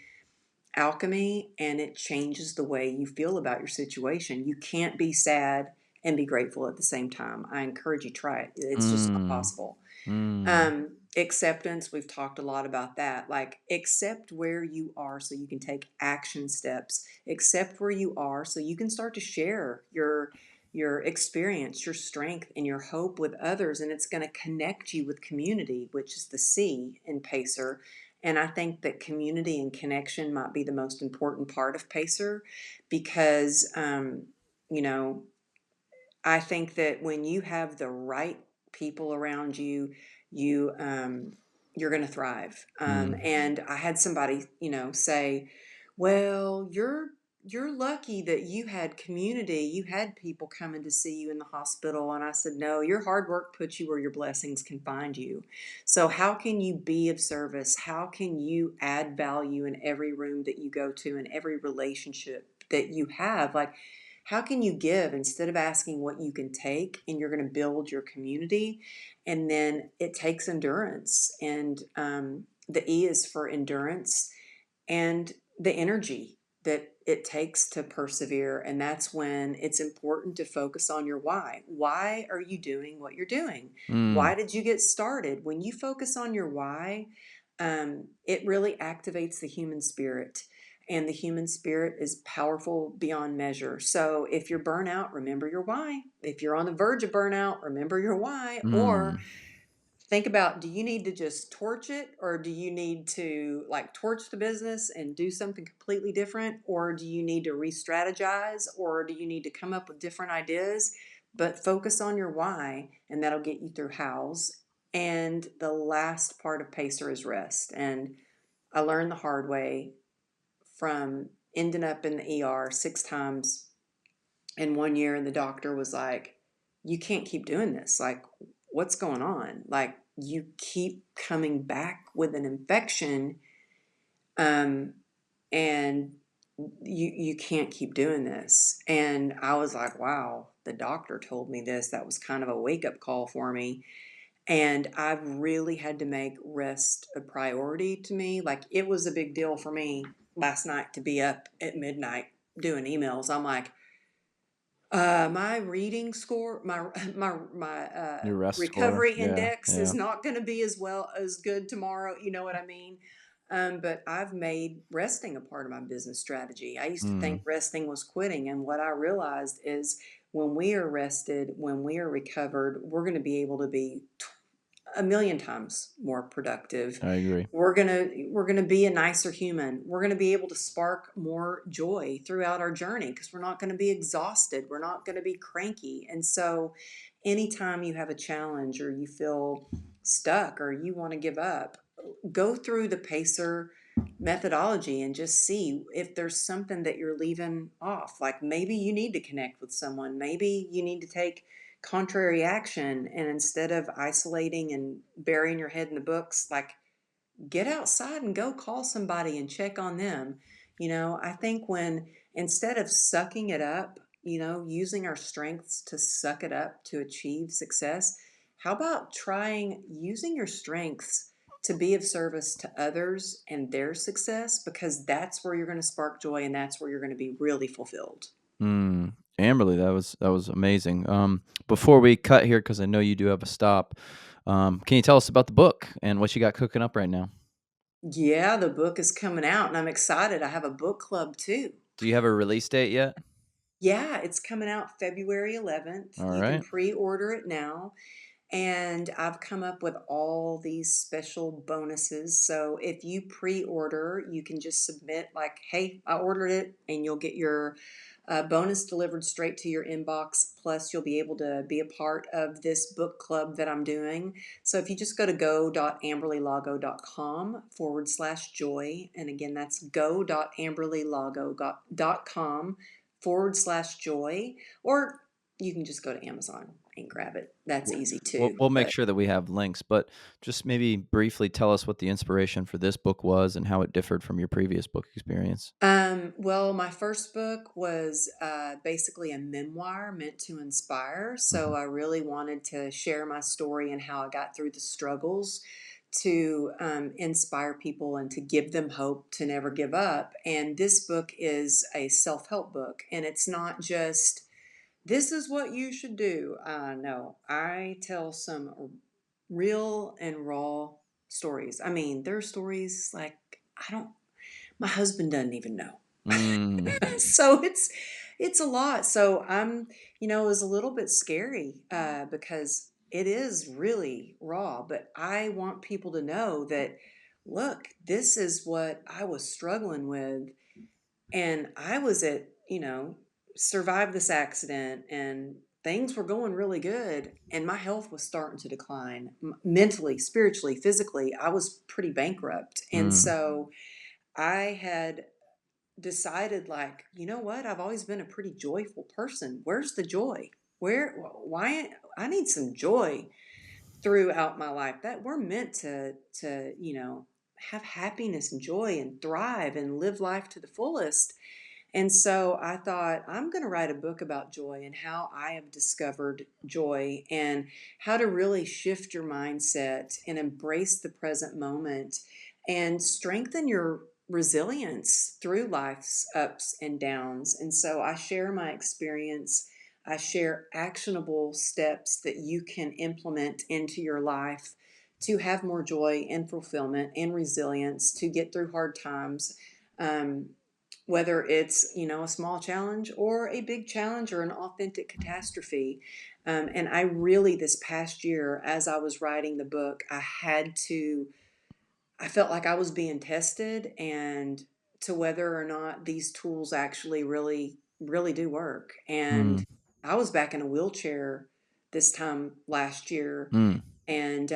alchemy, and it changes the way you feel about your situation. You can't be sad and be grateful at the same time. I encourage you try it. It's just not Mm. possible. Mm. Acceptance, we've talked a lot about that. Like, accept where you are so you can take action steps. Accept where you are so you can start to share your experience, your strength, and your hope with others. And it's going to connect you with community, which is the C in PACER. And I think that community and connection might be the most important part of PACER because, you know, I think that when you have the right people around you, you you're going to thrive. Mm. And I had somebody, say, "Well, you're lucky that you had community. You had people coming to see you in the hospital. And I said, no, your hard work puts you where your blessings can find you. So, how can you be of service? How can you add value in every room that you go to, in every relationship that you have? Like, how can you give instead of asking what you can take, and you're going to build your community? And then it takes endurance. And the E is for endurance and the energy that it takes to persevere. And that's when it's important to focus on your why. Why are you doing what you're doing? Mm, Why did you get started? When you focus on your why, it really activates the human spirit. And the human spirit is powerful beyond measure. So if you're burnout, remember your why. If you're on the verge of burnout, remember your why. Or mm. think about, do you need to just torch it, or do you need to like torch the business and do something completely different, or do you need to re-strategize, or do you need to come up with different ideas? But focus on your why, and that'll get you through hows. And the last part of pacer is rest. And I learned the hard way from ending up in the ER 6 times in one year, and the doctor was like, you can't keep doing this. Like, what's going on? Like, you keep coming back with an infection, um, and you can't keep doing this. And I was like, wow, the doctor told me this. That was kind of a wake up call for me. And I've really had to make rest a priority to me. Like, it was a big deal for me last night to be up at midnight doing emails. I'm like, my reading score, my Your rest score. recovery Yeah, index is yeah. not going to be as well as good tomorrow. You know what I mean? But I've made resting a part of my business strategy. I used to Mm, think resting was quitting, and what I realized is when we are rested, when we are recovered, we're going to be able to be a million times more productive. I agree. We're going to be a nicer human. We're going to be able to spark more joy throughout our journey because we're not going to be exhausted. We're not going to be cranky. And so anytime you have a challenge or you feel stuck or you want to give up, go through the pacer methodology and just see if there's something that you're leaving off. Like, maybe you need to connect with someone, maybe you need to take contrary action, and instead of isolating and burying your head in the books, like, get outside and go call somebody and check on them. I think when, instead of sucking it up, using our strengths to suck it up to achieve success, how about trying using your strengths to be of service to others and their success? Because that's where you're going to spark joy, and that's where you're going to be really fulfilled. Mm. Amberly, that was amazing. Before we cut here, because I know you do have a stop, can you tell us about the book and what you got cooking up right now? Yeah, the book is coming out and I'm excited. I have a book club too. Do you have a release date yet? Yeah, it's coming out February 11th. All You can right. pre-order it now. And I've come up with all these special bonuses. So if you pre-order, you can just submit like, "Hey, I ordered it," and you'll get your bonus delivered straight to your inbox. Plus, you'll be able to be a part of this book club that I'm doing. So if you just go to go.amberlylago.com/joy, and again, that's go.amberlylago.com/joy, or you can just go to Amazon and grab it. That's We'll easy we'll too. we'll make But sure that we have links, but just maybe briefly tell us what the inspiration for this book was and how it differed from your previous book experience. well, my first book was basically a memoir meant to inspire. So Mhm. I really wanted to share my story and how I got through the struggles to inspire people and to give them hope to never give up. And this book is a self help book, and it's not just this is what you should do. No, I tell some real and raw stories. I mean, there are stories like I don't. My husband doesn't even know. Mm, So it's a lot. So it was a little bit scary because it is really raw. But I want people to know that, look, this is what I was struggling with, and I was survived this accident, and things were going really good, and my health was starting to decline mentally, spiritually, physically. I was pretty bankrupt, and mm. so I had decided, like, you know what? I've always been a pretty joyful person. Where's the joy? Why I need some joy throughout my life. That we're meant to, have happiness and joy and thrive and live life to the fullest. And so I thought, I'm going to write a book about joy and how I have discovered joy and how to really shift your mindset and embrace the present moment and strengthen your resilience through life's ups and downs. And so I share my experience. I share actionable steps that you can implement into your life to have more joy and fulfillment and resilience to get through hard times. Um, Whether it's, a small challenge or a big challenge or an authentic catastrophe. And I really, this past year, as I was writing the book, I felt like I was being tested, and to whether or not these tools actually really do work. Mm, And I was back in a wheelchair this time last year, mm, and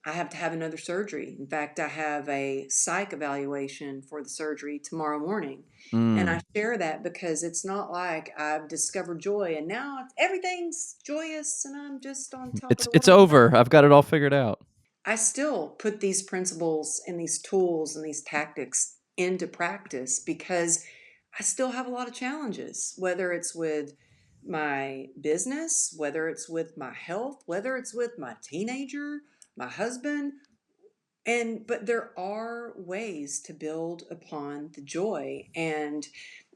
I have to have another surgery. In fact, I have a psych evaluation for the surgery tomorrow morning. And I mm. share that because it's not like I've discovered joy and now everything's joyous and I'm just on top of the It's world. No, over. I've got it all figured out. I still put these principles and these tools and these tactics into practice because I still have a lot of challenges, whether it's with my business, whether it's with my health, whether it's with my teenager, my husband, but there are ways to build upon the joy. And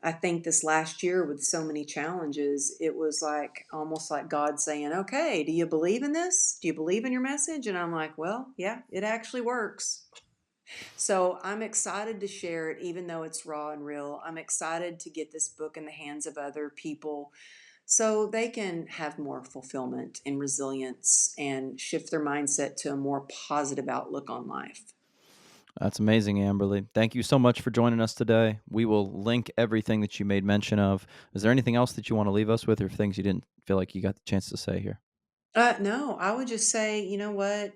I think this last year with so many challenges, it was like almost like God saying, okay, do you believe in this? Do you believe in your message? And I'm like, well, yeah, it actually works. So I'm excited to share it, even though it's raw and real. I'm excited to get this book in the hands of other people so they can have more fulfillment and resilience and shift their mindset to a more positive outlook on life. That's amazing, Amberly. Thank you so much for joining us today. We will link everything that you made mention of. Is there anything else that you want to leave us with, or things you didn't feel like you got the chance to say here? No, I would just say, you know what?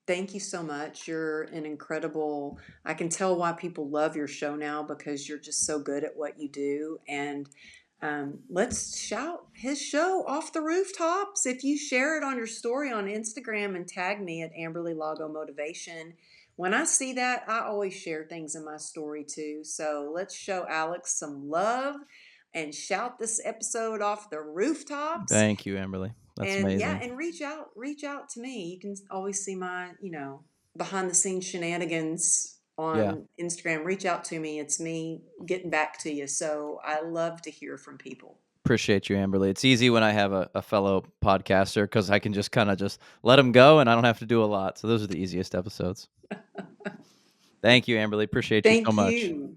Thank you so much. You're an incredible. I can tell why people love your show now because you're just so good at what you do. And let's shout his show off the rooftops. If you share it on your story on Instagram and tag me at Amberly Lago Motivation, when I see that, I always share things in my story too. So let's show Alex some love and shout this episode off the rooftops. Thank you, Amberly. That's And yeah, amazing. and reach out to me. You can always see my, behind the scenes shenanigans Yeah. on Instagram. Reach out to me. It's me getting back to you. So I love to hear from people. Appreciate you, Amberly. It's easy when I have a fellow podcaster because I can just kind of just let them go and I don't have to do a lot. So those are the easiest episodes. Thank you, Amberly. Appreciate you so Thank much. you.